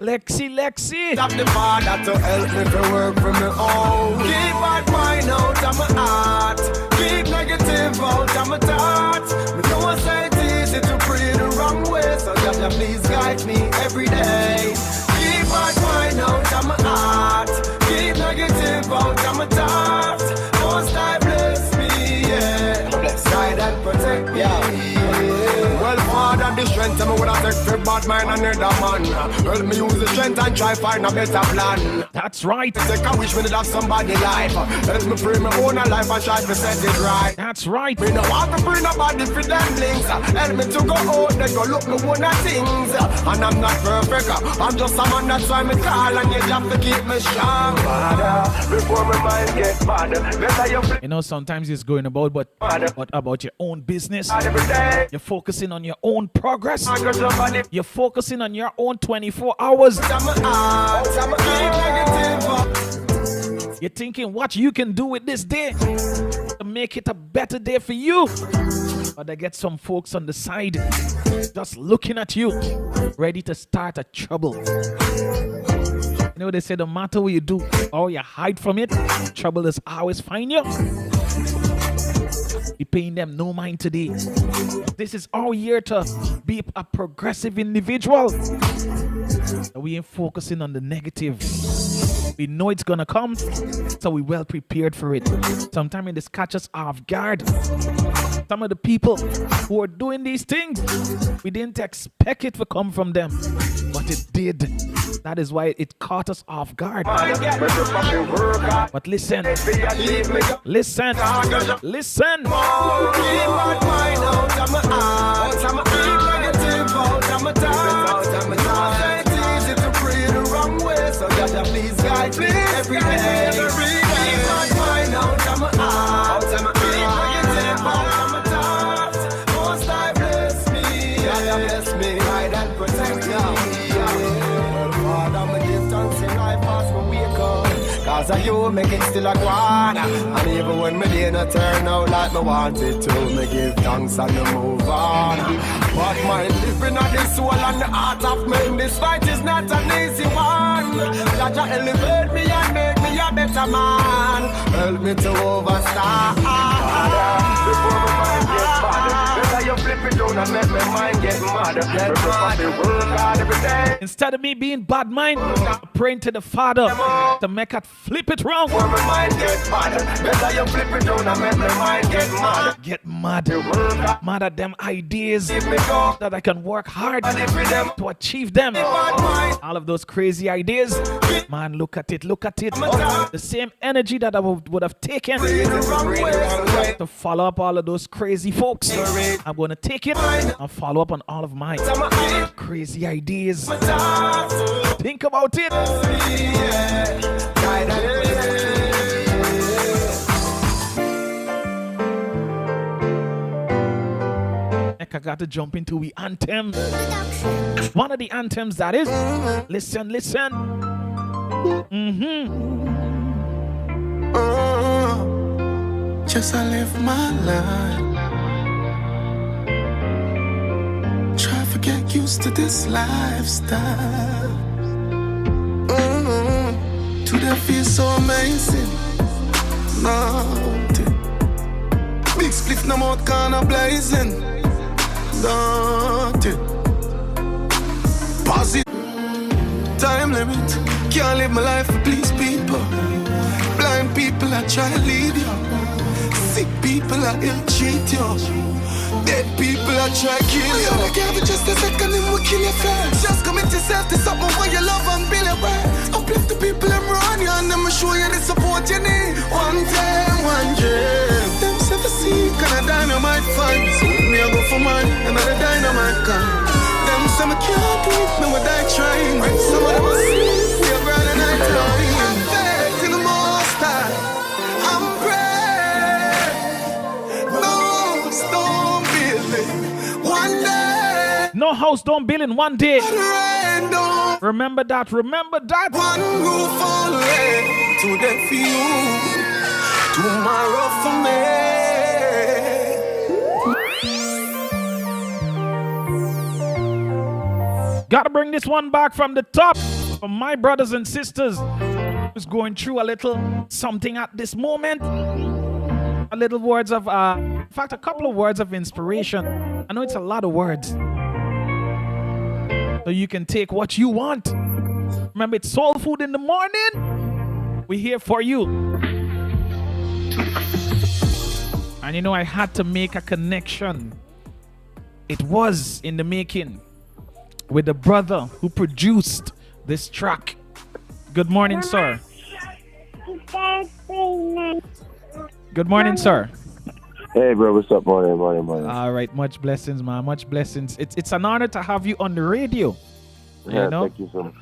Lexi. Stop the Father to help me to work for me own. Keep bad mind out of my heart. Keep negative out of my thoughts. Me know I say it's easy to pray the wrong way. So God, please guide me every day. Keep bad mind out of my heart. Keep negative out of my thoughts. Most I bless me, yeah. Bless, guide and protect me, yeah. Well, Father, the strength of me would have take for bad mind and another man. Well, me use the strength and try find a better plan. That's right. Take a wish me to have somebody life. Help me pray my own life and try to set it right. That's right. Me no want to bring nobody for them links. Help me to go out, they go look me one of things. And I'm not perfect. I'm just a man, that's why me call and you have to keep me strong. Father, before my mind get bad. You know, sometimes it's going about, but about your own business. You're focusing on your own progress. You're focusing on your own 24 hours. You're thinking what you can do with this day to make it a better day for you. But I get some folks on the side just looking at you, ready to start a trouble. You know, they say no matter what you do or you hide from it, trouble is always find you. Be paying them no mind today. This is our year to be a progressive individual. We ain't focusing on the negative. We know it's gonna come, so we well prepared for it. Sometimes it just catch us off guard. Some of the people who are doing these things, we didn't expect it to come from them, but it did. That is why it caught us off guard. But listen. So God, please guide me every day. Keep my mind out of my heart. Keep negative out of my thoughts. Most I bless me. God bless me. Guide and protect me. Well, Father, me give thanks in life as me wake up. Cause of you make it still a guana. And even when me day not turn out like me want it to, me give thanks and me move on. But my living on the soul and the heart of men, this fight is not an easy one. Jaja elevate me and make me a better man. Help me to overstand. Before my mind gets bad, better you flip it down and make my mind get mad. Instead of me being bad mind, praying to the Father to make it flip it round. Before my mind gets bad, better you flip it down and make my mind get mad. Get mad. Mad at them ideas that I can work hard to achieve them. All of those crazy ideas, man, look at it. The same energy that I would have taken to follow up all of those crazy folks, I'm going to take it and follow up on all of my crazy ideas. Think about it. I got to jump into the anthem. One of the anthems that is. Listen. Just I live my life. Try to get used to this lifestyle. Today feels so amazing. Nothing. Big spliff no more kinda blazing. Nothing. Positive. Time limit. Can't live my life to please people. Blind people I try to lead you. Sick people I ill treat you. Dead people I try to kill you. Like every just a second and we kill your friends. Just commit yourself to something where you love and build it right. Uplift the people and run you and them show you the support you need. One time, one dream. Them self see can a dynamite find. So me I go for mine, another dynamite come. Them say me can't do it, me would die trying. Some of them will see, we are grand and I time. I'm back in the most time. I'm brave. No stone building. One day. No house don't build in one day. Remember that. One roof only. Today for you. Tomorrow for me. Gotta bring this one back from the top. For my brothers and sisters who's going through a little something at this moment. A little words of, in fact, a couple of words of inspiration. I know it's a lot of words. So you can take what you want. Remember, it's Soul Food in the Morning. We're here for you. And you know, I had to make a connection. It was in the making with the brother who produced this track. Good morning, sir. Good morning, sir. Hey, bro, what's up? Morning. All right, much blessings, man. Much blessings. It's an honor to have you on the radio. Yeah, you know? thank you so much.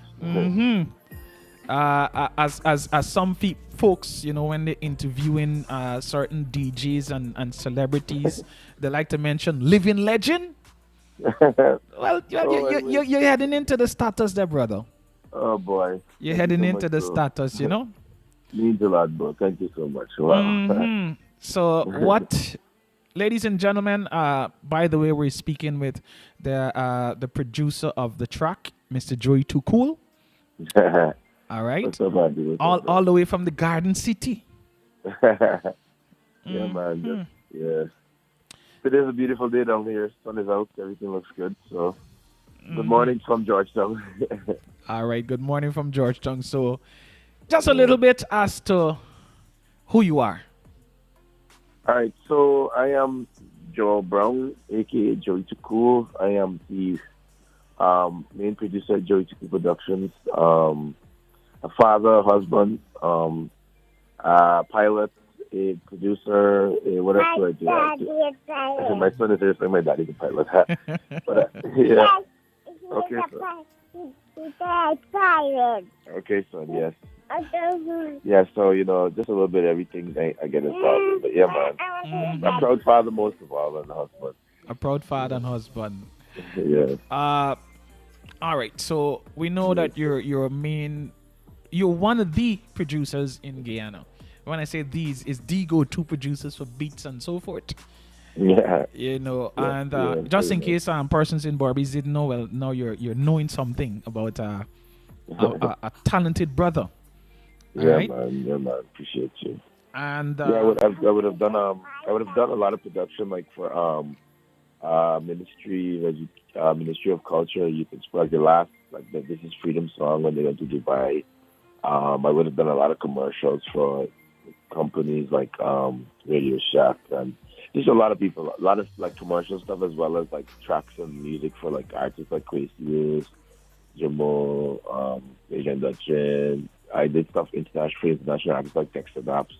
As some folks, you know, when they're interviewing certain DJs and celebrities, they like to mention living legend. Well, you're heading into the status there, brother. Oh, boy. You're heading into the status, you know? Means a lot, bro. Thank you so much. Wow. So what, ladies and gentlemen, by the way, we're speaking with the producer of the track, Mr. Joey Too Cool. All right. What's up, Andy? All the way from the Garden City. Yeah, man. Yeah. Today's a beautiful day down here. Sun is out. Everything looks good. So, good morning from Georgetown. All right. Good morning from Georgetown. So, just a little bit as to who you are. All right. So, I am Joel Brown, a.k.a. Joey Too Cool. I am the main producer at Joey Too Cool Productions. A father, a husband, a pilot, a producer, what else do I do? My son is here saying my daddy's a pilot. But, yeah. Okay, son. Okay, son, yes. Yeah, so, you know, just a little bit of everything I get involved in. But, yeah, man. A proud father most of all, and a husband. A proud father and husband. Yeah. All right, so we know that you're one of the producers in Guyana. When I say these, is the go-to producers for beats and so forth. Yeah. You know, yeah, and just in case persons in Barbados didn't know, well, now you're knowing something about a talented brother. Yeah, right? man. Appreciate you. And yeah, I would have done a lot of production like for Ministry of Culture, Youth and Sport. The last This Is Freedom song when they went to Dubai. I would have done a lot of commercials for companies like Radio Shack and just a lot of people, a lot of like commercial stuff as well as like tracks and music for like artists like Quasi Lewis, Jamo, Adrian Dutchin. I did stuff for international artists like Dexter Daps,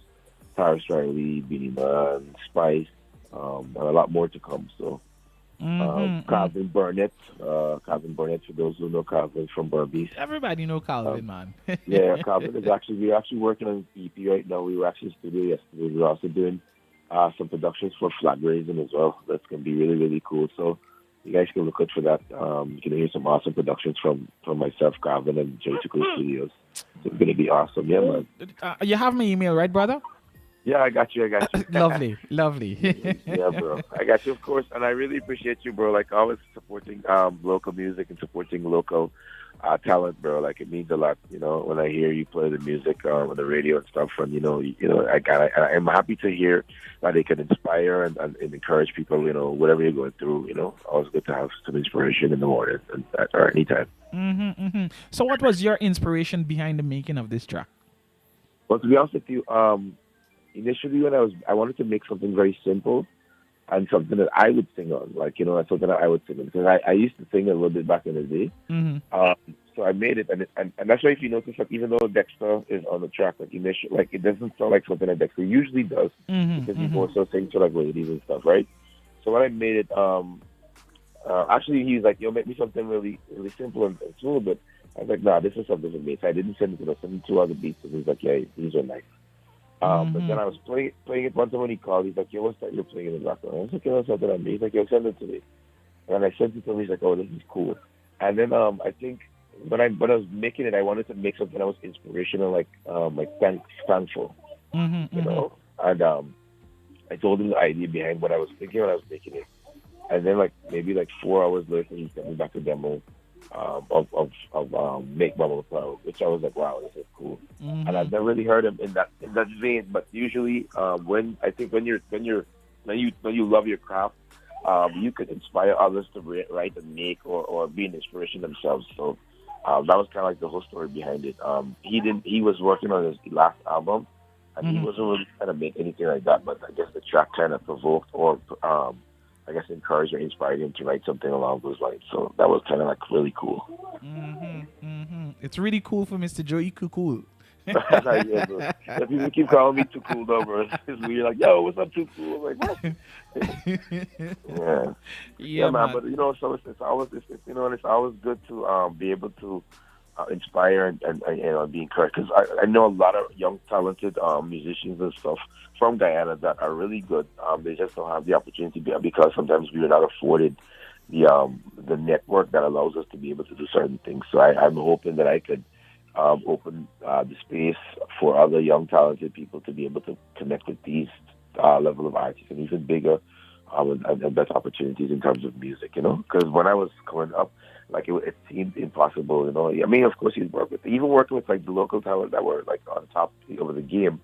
Tyrus Riley, Beanie Man, Spice, and a lot more to come. So Calvin Burnett, for those who know Calvin from Barbados. Everybody know Calvin, man. Yeah, Calvin is we're actually working on an EP right now. We were actually in the studio yesterday. We're also doing some productions for Flag Raising as well. That's going to be really, really cool. So you guys can look out for that. You can hear some awesome productions from myself, Gavin, and Joey Cool Studios. So it's going to be awesome. Yeah, man. You have my email, right, brother? Yeah, I got you. Lovely. Yeah, bro. I got you, of course. And I really appreciate you, bro. Like, always supporting local music and supporting local talent, bro. Like, it means a lot, when I hear you play the music on the radio and stuff. And, I'm happy to hear that it can inspire and encourage people, whatever you're going through, Always good to have some inspiration in the morning or anytime. So what was your inspiration behind the making of this track? Well, to be honest with you, initially when I wanted to make something very simple and something that I would sing on, something that I would sing on, because I used to sing a little bit back in the day. So I made it, and that's why if you notice, like, even though Dexter is on the track, it doesn't sound like something that Dexter usually does, because he more so sings to like ladies and stuff, right? So when I made it, actually he was like, "Yo, make me something really, really simple and smooth." But I was like, "Nah, this is something for me." So I didn't send it to him. I sent him 2 other beats, and he was like, "Yeah, these are nice." But then I was playing it one time when he called. He's like, "Yo, what's that you're playing in the background?" I was like, "Yo, something on me." He's like, "Yo, send it to me." And I sent it to him. He's like, "Oh, this is cool." And then I think when I was making it, I wanted to make something that was inspirational, like thankful, And I told him the idea behind what I was thinking when I was making it. And then maybe 4 hours later, he sent me back a demo of Make Mama Proud, which I was like, wow, this is cool. And I've never really heard him in that vein. But usually, when you love your craft, you could inspire others to write and make or be an inspiration themselves. So that was kind of like the whole story behind it. He was working on his last album, and he wasn't really trying to make anything like that. But I guess the track kind of provoked or encouraged or inspired him to write something along those lines. So that was kind of really cool. It's really cool for Mr. Joey Cool. Yeah, bro. People keep calling me Too Cool, though, bro. It's weird. Like, yo, what's up, Too Cool? I'm like, what? Yeah, man. But so it's always good to be able to inspire and be encouraged, because I know a lot of young talented musicians and stuff from Guyana that are really good. They just don't have the opportunity because sometimes we are not afforded the network that allows us to be able to do certain things. So I'm hoping that I could open the space for other young talented people to be able to connect with these level of artists and even bigger and better opportunities in terms of music, because when I was growing up, it seemed impossible, I mean, of course, you'd work with, even working with the local talent that were on top over the game,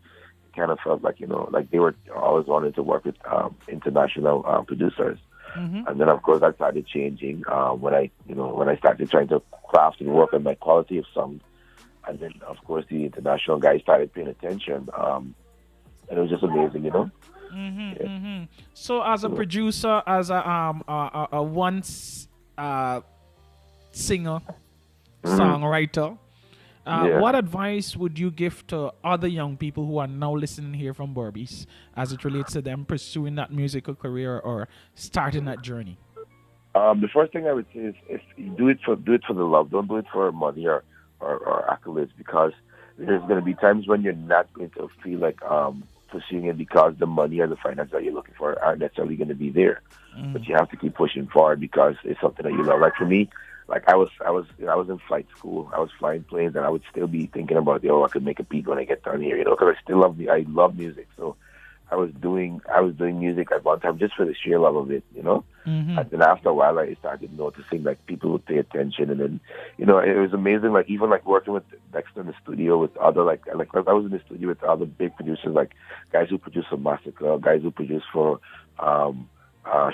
it kind of felt like they were always wanting to work with international producers. And then, of course, that started changing when I started trying to craft and work on my quality of songs. And then, of course, the international guys started paying attention. And it was just amazing, Yeah. So, as a producer, as a once singer, songwriter, what advice would you give to other young people who are now listening here from Berbice as it relates to them pursuing that musical career or starting that journey? The first thing I would say is do it for the love. Don't do it for money or accolades, because there's going to be times when you're not going to feel like pursuing it because the money or the finance that you're looking for aren't necessarily going to be there. But you have to keep pushing forward because it's something that you love. Like for me, I was in flight school. I was flying planes, and I would still be thinking about, I could make a beat when I get done here, because I still I love music. So I was doing music at one time just for the sheer love of it, And then after a while, I started noticing people would pay attention, and then it was amazing. Even working with Dexter in the studio with other I was in the studio with other big producers, guys who produce for Massacre, guys who produce for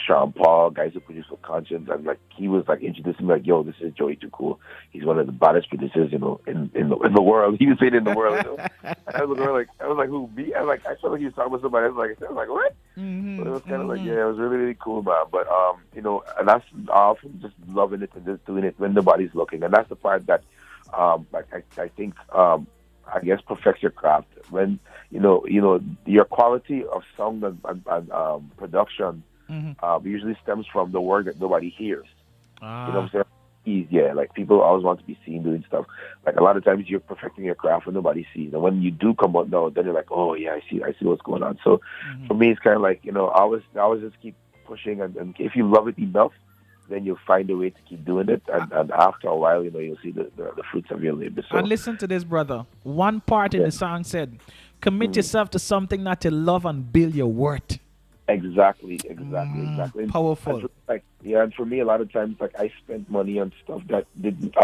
Sean Paul, guys who produce for Conscience, and he was introducing me yo, this is Joey Too Cool. He's one of the baddest producers, in the world. He was saying in the world. And I was like, who, me? I felt like he was talking about somebody else. I was like, what? So it was kind of it was really, really cool, man. But and that's all from just loving it and just doing it when nobody's looking, and that's the part that I think I guess perfects your craft when your quality of song and production usually stems from the word that nobody hears. You know what I'm saying? easier. Like people always want to be seen doing stuff. Like a lot of times you're perfecting your craft and nobody sees. And when you do come out now, then you're like, oh yeah, I see what's going on. So for me, it's kind of like, I always just keep pushing, and if you love it enough, then you'll find a way to keep doing it, and after a while, you'll see the fruits of your labor. So, and listen to this, brother. One part in the song said, "Commit yourself to something that you love and build your worth." Exactly. Powerful. And for me, a lot of times, like I spent money on stuff that didn't,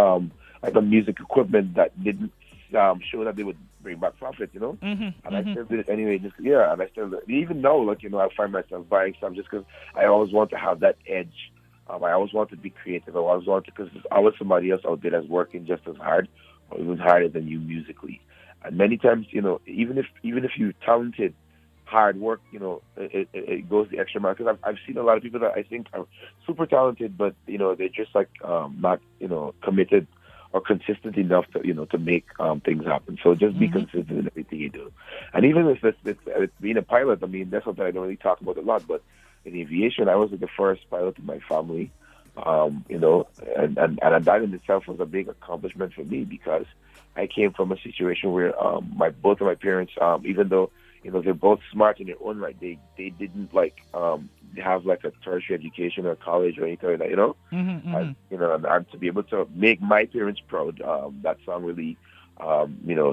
like on music equipment that didn't show that they would bring back profit, and I still did it anyway. And I still, even though, I find myself buying stuff just because I always want to have that edge. I always want to be creative. I always want to, because there's always somebody else out there that's working just as hard or even harder than you musically. And many times, even if you're talented, hard work, it goes the extra mile. Because I've seen a lot of people that I think are super talented, but they're just like not committed or consistent enough to make things happen. So just be consistent in everything you do. And even if it's being a pilot, I mean, that's something I don't really talk about a lot, but in aviation, I was the first pilot in my family, and that in itself was a big accomplishment for me, because I came from a situation where both of my parents, even though they're both smart in their own right, they didn't have like a tertiary education or college or anything like that, and to be able to make my parents proud, that song really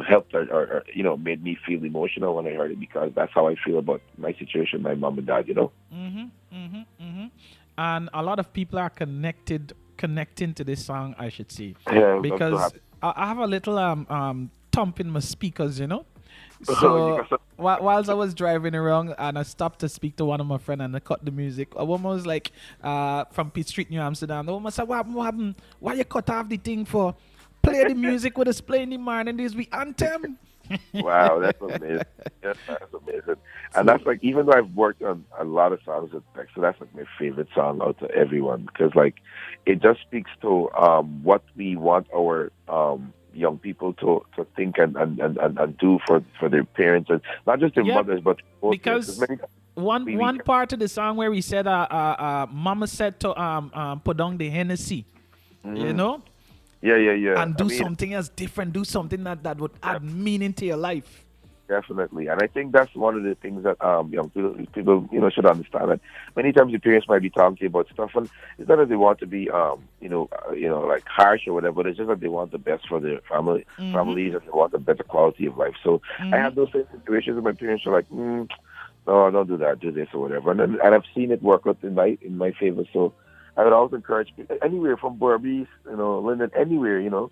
helped or made me feel emotional when I heard it, because that's how I feel about my situation, my mom and dad, And a lot of people are connecting to this song, I should say. Yeah, because I have a little thump in my speakers, So whilst I was driving around and I stopped to speak to one of my friends and I cut the music, a woman was like, from Pitt Street, New Amsterdam, the woman said, what happened? Why you cut off the thing for? Play the music with us playing the morning, this we anthem. Wow, that's amazing. That's amazing. And that's like, even though I've worked on a lot of songs with Dexter, that's like my favorite song out to everyone, because it just speaks to what we want our young people to think and do for their parents, and not just their mothers, but because one part of the song where he said, Mama said to put down the Hennessy, Yeah. And do something else different. Do something that would add meaning to your life. Definitely. And I think that's one of the things that young people should understand, that many times your parents might be talking to you about stuff, and it's not that they want to be like harsh or whatever, but it's just that they want the best for their families, and they want a better quality of life. So I have those same situations where my parents are like, no, don't do that, do this or whatever. And I've seen it work out in my favor. So I would always encourage people, anywhere from Berbice, Linden, anywhere, and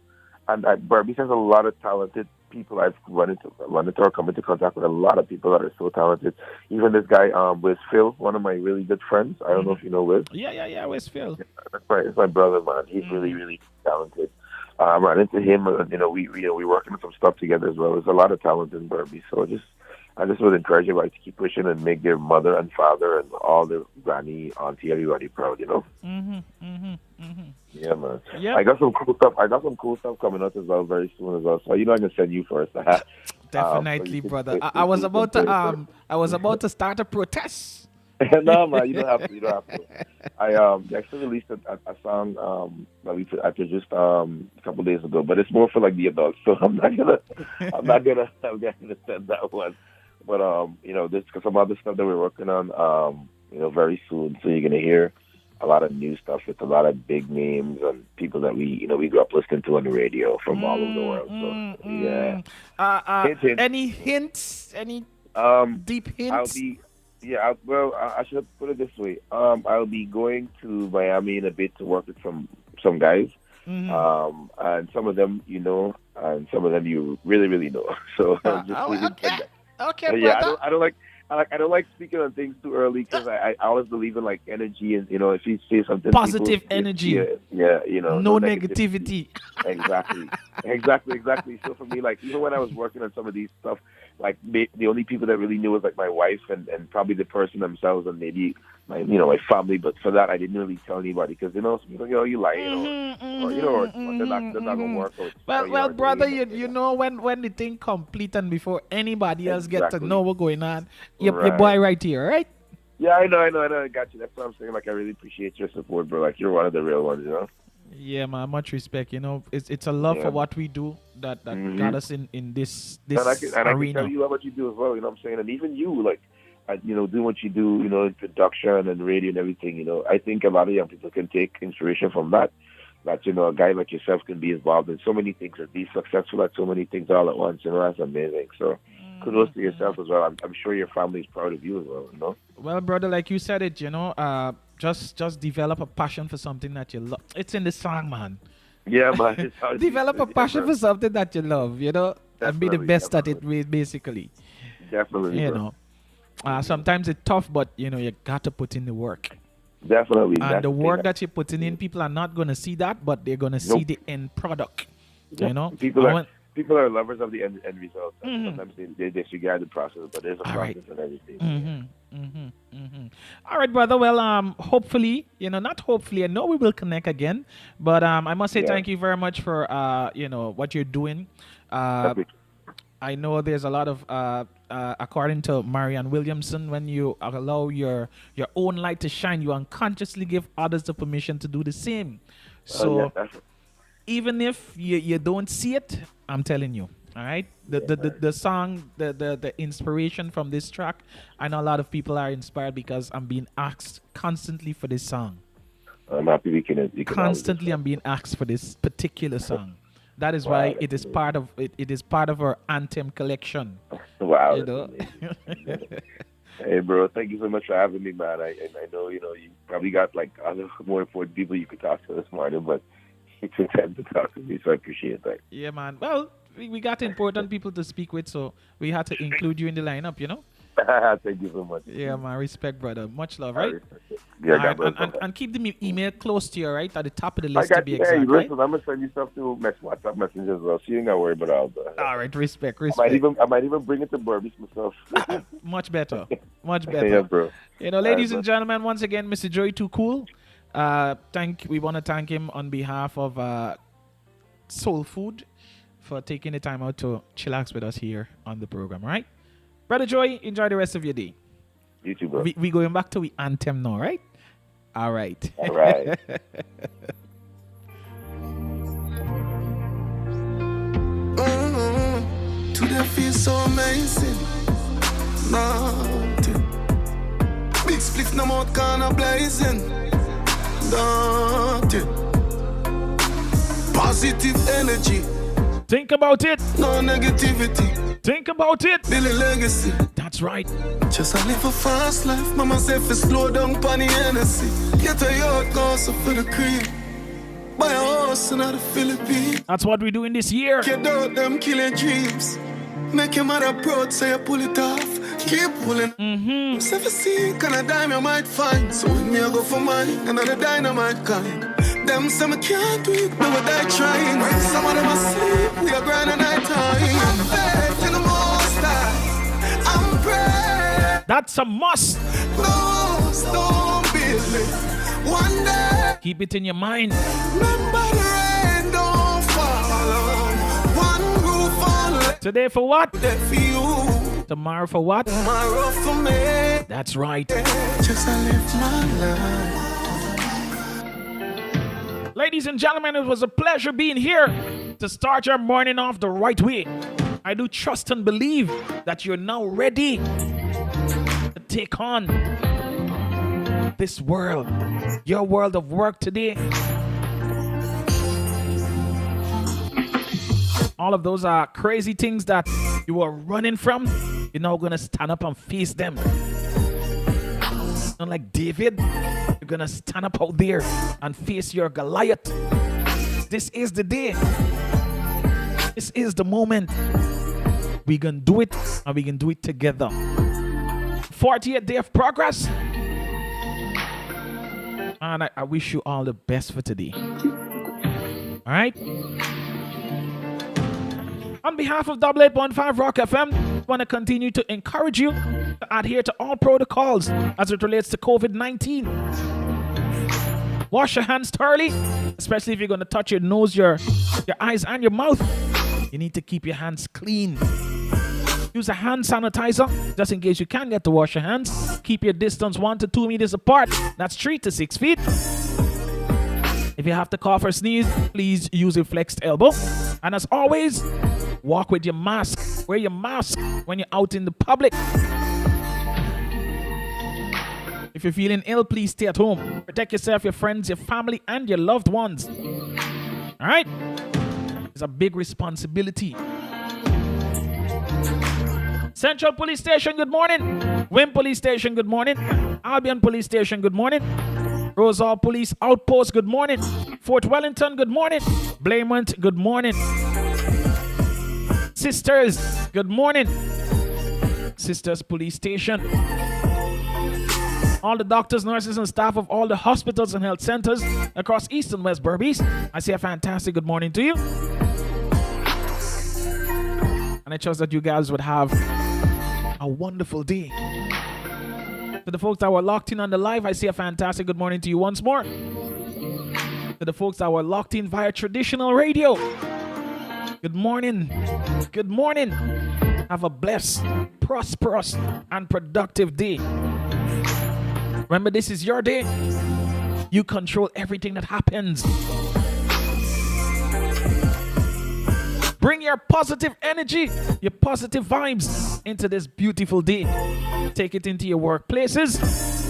Berbice has a lot of talented people. I've run into or come into contact with a lot of people that are so talented. Even this guy, Wiz Phil, one of my really good friends. I don't know if you know Wiz. Yeah, Wiz Phil. That's right. It's my brother, man. He's really, really talented. I ran into him, and we working on some stuff together as well. There's a lot of talent in Berbice, so I just would encourage everybody to keep pushing and make their mother and father and all their granny, auntie, everybody proud, Yeah, man. Yep. I got some cool stuff coming out as well very soon as well. So I can send you first. Definitely, so brother. I was about to start a protest. No, man, you don't have to. I actually released a song that I produced a couple days ago, but it's more for like the adults, so I'm not gonna send that one. But there's some other stuff that we're working on very soon, so you're gonna hear a lot of new stuff with a lot of big names and people that we grew up listening to on the radio from all over the world. So yeah. Hint. Any hints? Any deep hints? I should put it this way. I'll be going to Miami in a bit to work with some guys. And some of them and some of them you really, really know. So okay, yeah, I don't like speaking on things too early, because I always believe in like energy, and if you say something positive energy, no negativity. Exactly. So for me, like even when I was working on some of these stuff, like the only people that really knew was like my wife and probably the person themselves, and maybe my family. But for that, I didn't really tell anybody, because you lying or they're not gonna work. Well, brother, when the thing complete and before anybody else get to know what's going on, your boy right here, right? Yeah, I know. I got you. That's what I'm saying. Like, I really appreciate your support, bro. Like, you're one of the real ones, Yeah, man. Much respect. You know, it's a love Yeah. for what we do that got us in this And I can arena. tell you love what you do as well. You know what I'm saying? And even you, like, doing what you do, in production and radio and everything. I think a lot of young people can take inspiration from that. That a guy like yourself can be involved in so many things and be successful at so many things all at once. That's amazing. So kudos to yourself as well. I'm sure your family is proud of you as well. Well, brother, like you said it, just develop a passion for something that you love. It's in the song, man. Yeah, man. It's hard to Develop a do, passion bro. for something that you love, and be the Definitely, best at it, basically. Definitely, bro. Sometimes it's tough, but you got to put in the work. Definitely. And the work that you're putting in, people are not going to see that, but they're going to see the end product. People are lovers of the end result. Sometimes they disregard the process, but there's a process and everything. All right, brother. Well, hopefully, not hopefully, I know we will connect again, but I must say thank you very much for, what you're doing. I know there's a lot of, according to Marianne Williamson, when you allow your own light to shine, you unconsciously give others the permission to do the same. So even if you don't see it, I'm telling you, all right? The song, the inspiration from this track, I know a lot of people are inspired because I'm being asked constantly for this song. I'm happy we can Constantly I'm being asked for this particular song. That is why it is part of it is part of our anthem collection. Wow. Hey, bro, thank you so much for having me, man. I know, you probably got like other more important people you could talk to this morning, but you took time to talk to me, so I appreciate that. Yeah, man. Well, we got important people to speak with, so we had to include you in the lineup, Thank you so much. Yeah, man. Respect, brother. Much love, right? Yeah, right. God bless, And keep the email close to you, right? At the top of the list, to be exact, listen, right? I'm going to send you stuff to WhatsApp Messenger as well, so you ain't got to worry about all that. All right, respect. I might even bring it to Burbies myself. Much better. Much better. Yeah, bro. Ladies and gentlemen, once again, Mr. Joey Too Cool. We want to thank him on behalf of Soul Food for taking the time out to chillax with us here on the program, all right? Brother Joey, enjoy the rest of your day. You too, bro. We going back to the anthem now, right? All right. All right. Today feels so amazing. Nothing. Big spliff, no more kinda blazing. Nothing. Positive energy. Think about it. No negativity. Think about it. Building legacy. That's right. Just I live a fast life. Mama said for slow down pon the Hennessy. Get a yacht, go so for the crib. Buy a house in the Philippines. That's what we're doing this year. Get out them killing dreams. Make your mother proud, say you pull it off. Keep pulling. Self see, can a dime you might find. So with me I go for mine, another dynamite kind. Them some can't do it, never die trying. When some of them asleep, we are grinding night time. I'm faith in the most high. I'm praying. That's a must. No, stone business. One day. Keep it in your mind. Remember the rain don't fall. One roof on. Today for what? That for you. Tomorrow for what? Tomorrow for me. That's right. Just I live my life. Ladies and gentlemen, it was a pleasure being here to start your morning off the right way. I do trust and believe that you're now ready to take on this world, your world of work today. All of those are crazy things that you are running from. You're now going to stand up and face them. Not like David, you're going to stand up out there and face your Goliath. This is the day. This is the moment. We can do it, and we can do it together. 40th day of progress. And I wish you all the best for today. All right? On behalf of 88.5 Rock FM, I want to continue to encourage you to adhere to all protocols as it relates to COVID-19. Wash your hands thoroughly, especially if you're going to touch your nose, your eyes, and your mouth. You need to keep your hands clean. Use a hand sanitizer just in case you can't get to wash your hands. Keep your distance 1 to 2 meters apart. That's 3 to 6 feet. If you have to cough or sneeze, please use a flexed elbow. And as always, walk with your mask. Wear your mask when you're out in the public. If you're feeling ill, please stay at home. Protect yourself, your friends, your family, and your loved ones. All right? It's a big responsibility. Central Police Station, good morning. Wim Police Station, good morning. Albion Police Station, good morning. Rosal Police Outpost, good morning. Fort Wellington, good morning. Blaymont, good morning. Sisters, good morning. Sisters Police Station. All the doctors, nurses, and staff of all the hospitals and health centers across East and West Berbice, I say a fantastic good morning to you. And I trust that you guys would have a wonderful day. To the folks that were locked in on the live, I say a fantastic good morning to you once more. To the folks that were locked in via traditional radio, good morning. Good morning. Have a blessed, prosperous, and productive day. Remember, this is your day. You control everything that happens. Bring your positive energy, your positive vibes into this beautiful day. Take it into your workplaces.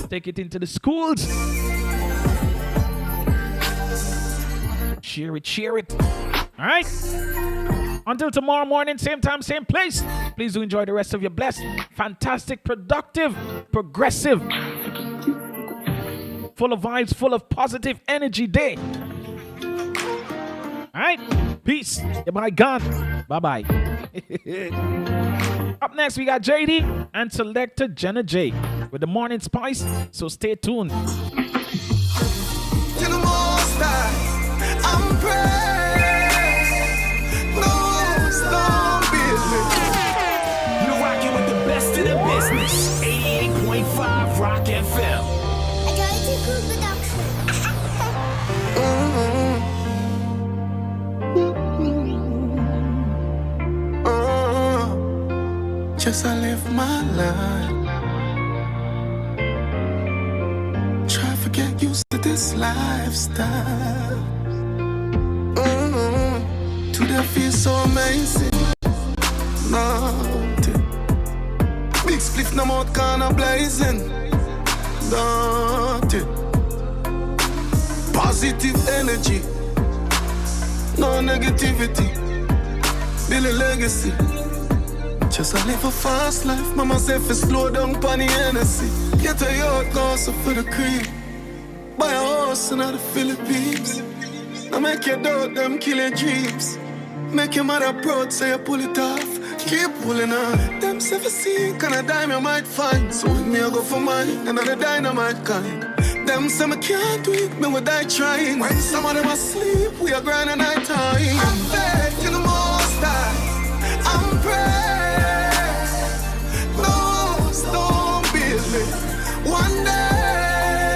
Take it into the schools. Share it, share it. All right? Until tomorrow morning, same time, same place. Please do enjoy the rest of your blessed, fantastic, productive, progressive, full of vibes, full of positive energy day. All right? Peace. Goodbye, God. Bye-bye. Up next, we got JD and Selector Jenna J with the Morning Spice, so stay tuned. To the most high, I'm praying. No storm business. You're rocking with the best in the business. 88.5 Rock FM. I got to cook the duck. Just I live my life. Try to get used to this lifestyle. Today feels so amazing. Nothing. Big spliff no more kinda blazing. Nothing. Positive energy. No negativity. Build a legacy. Just I live a fast life, mama say for slow down pon the Hennessy. Get a yacht, go so for the cream. Buy a house in the Philippines. Now make your doubt them kill your dreams. Make your mother proud, say you pull it off. Keep pulling on. Them say for see, can a dime you might find. So with me I go for mine, another dynamite kind. Them say me can't do it, me would die trying. When some of them asleep, we are grinding night time. I'm back to the most high. I'm praying. One day,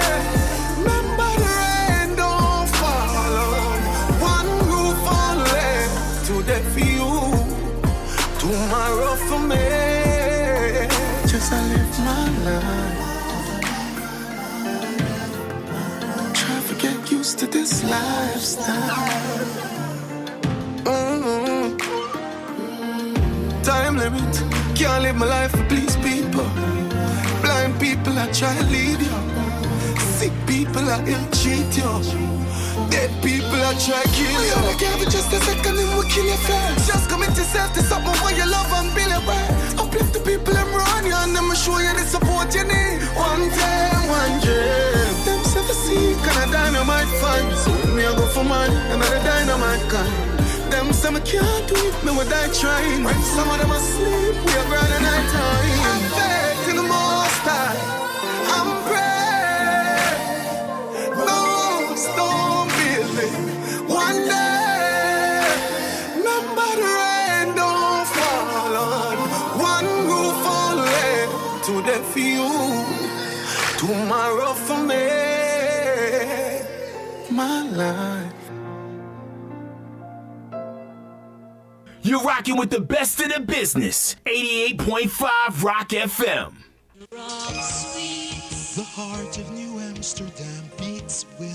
remember the rain don't fall on one roof only. Today for you, tomorrow for me. Just I live my life. Try to get used to this lifestyle. Time limit, can't live my life for please people. Blind people, I try to lead you. Sick people, I ill-treat you. Dead people, I try to kill you. I give it just a second and we'll kill you first. Just commit yourself to something where you love and build it right. Uplift the people and run you and them show you the support you need. One day, one dream. Them self-seek and a dime you might find. So with me I go for mine, another dynamite kind. Them say me can't do it, me would die trying. When some of them asleep, we are grinding night time. I'm back in the most high. I'm praying. No storm building. One day, remember the rain don't fall on one roof only. Today for you, tomorrow for me. My life. You're rocking with the best in the business. 88.5 Rock FM. The heart of New Amsterdam beats with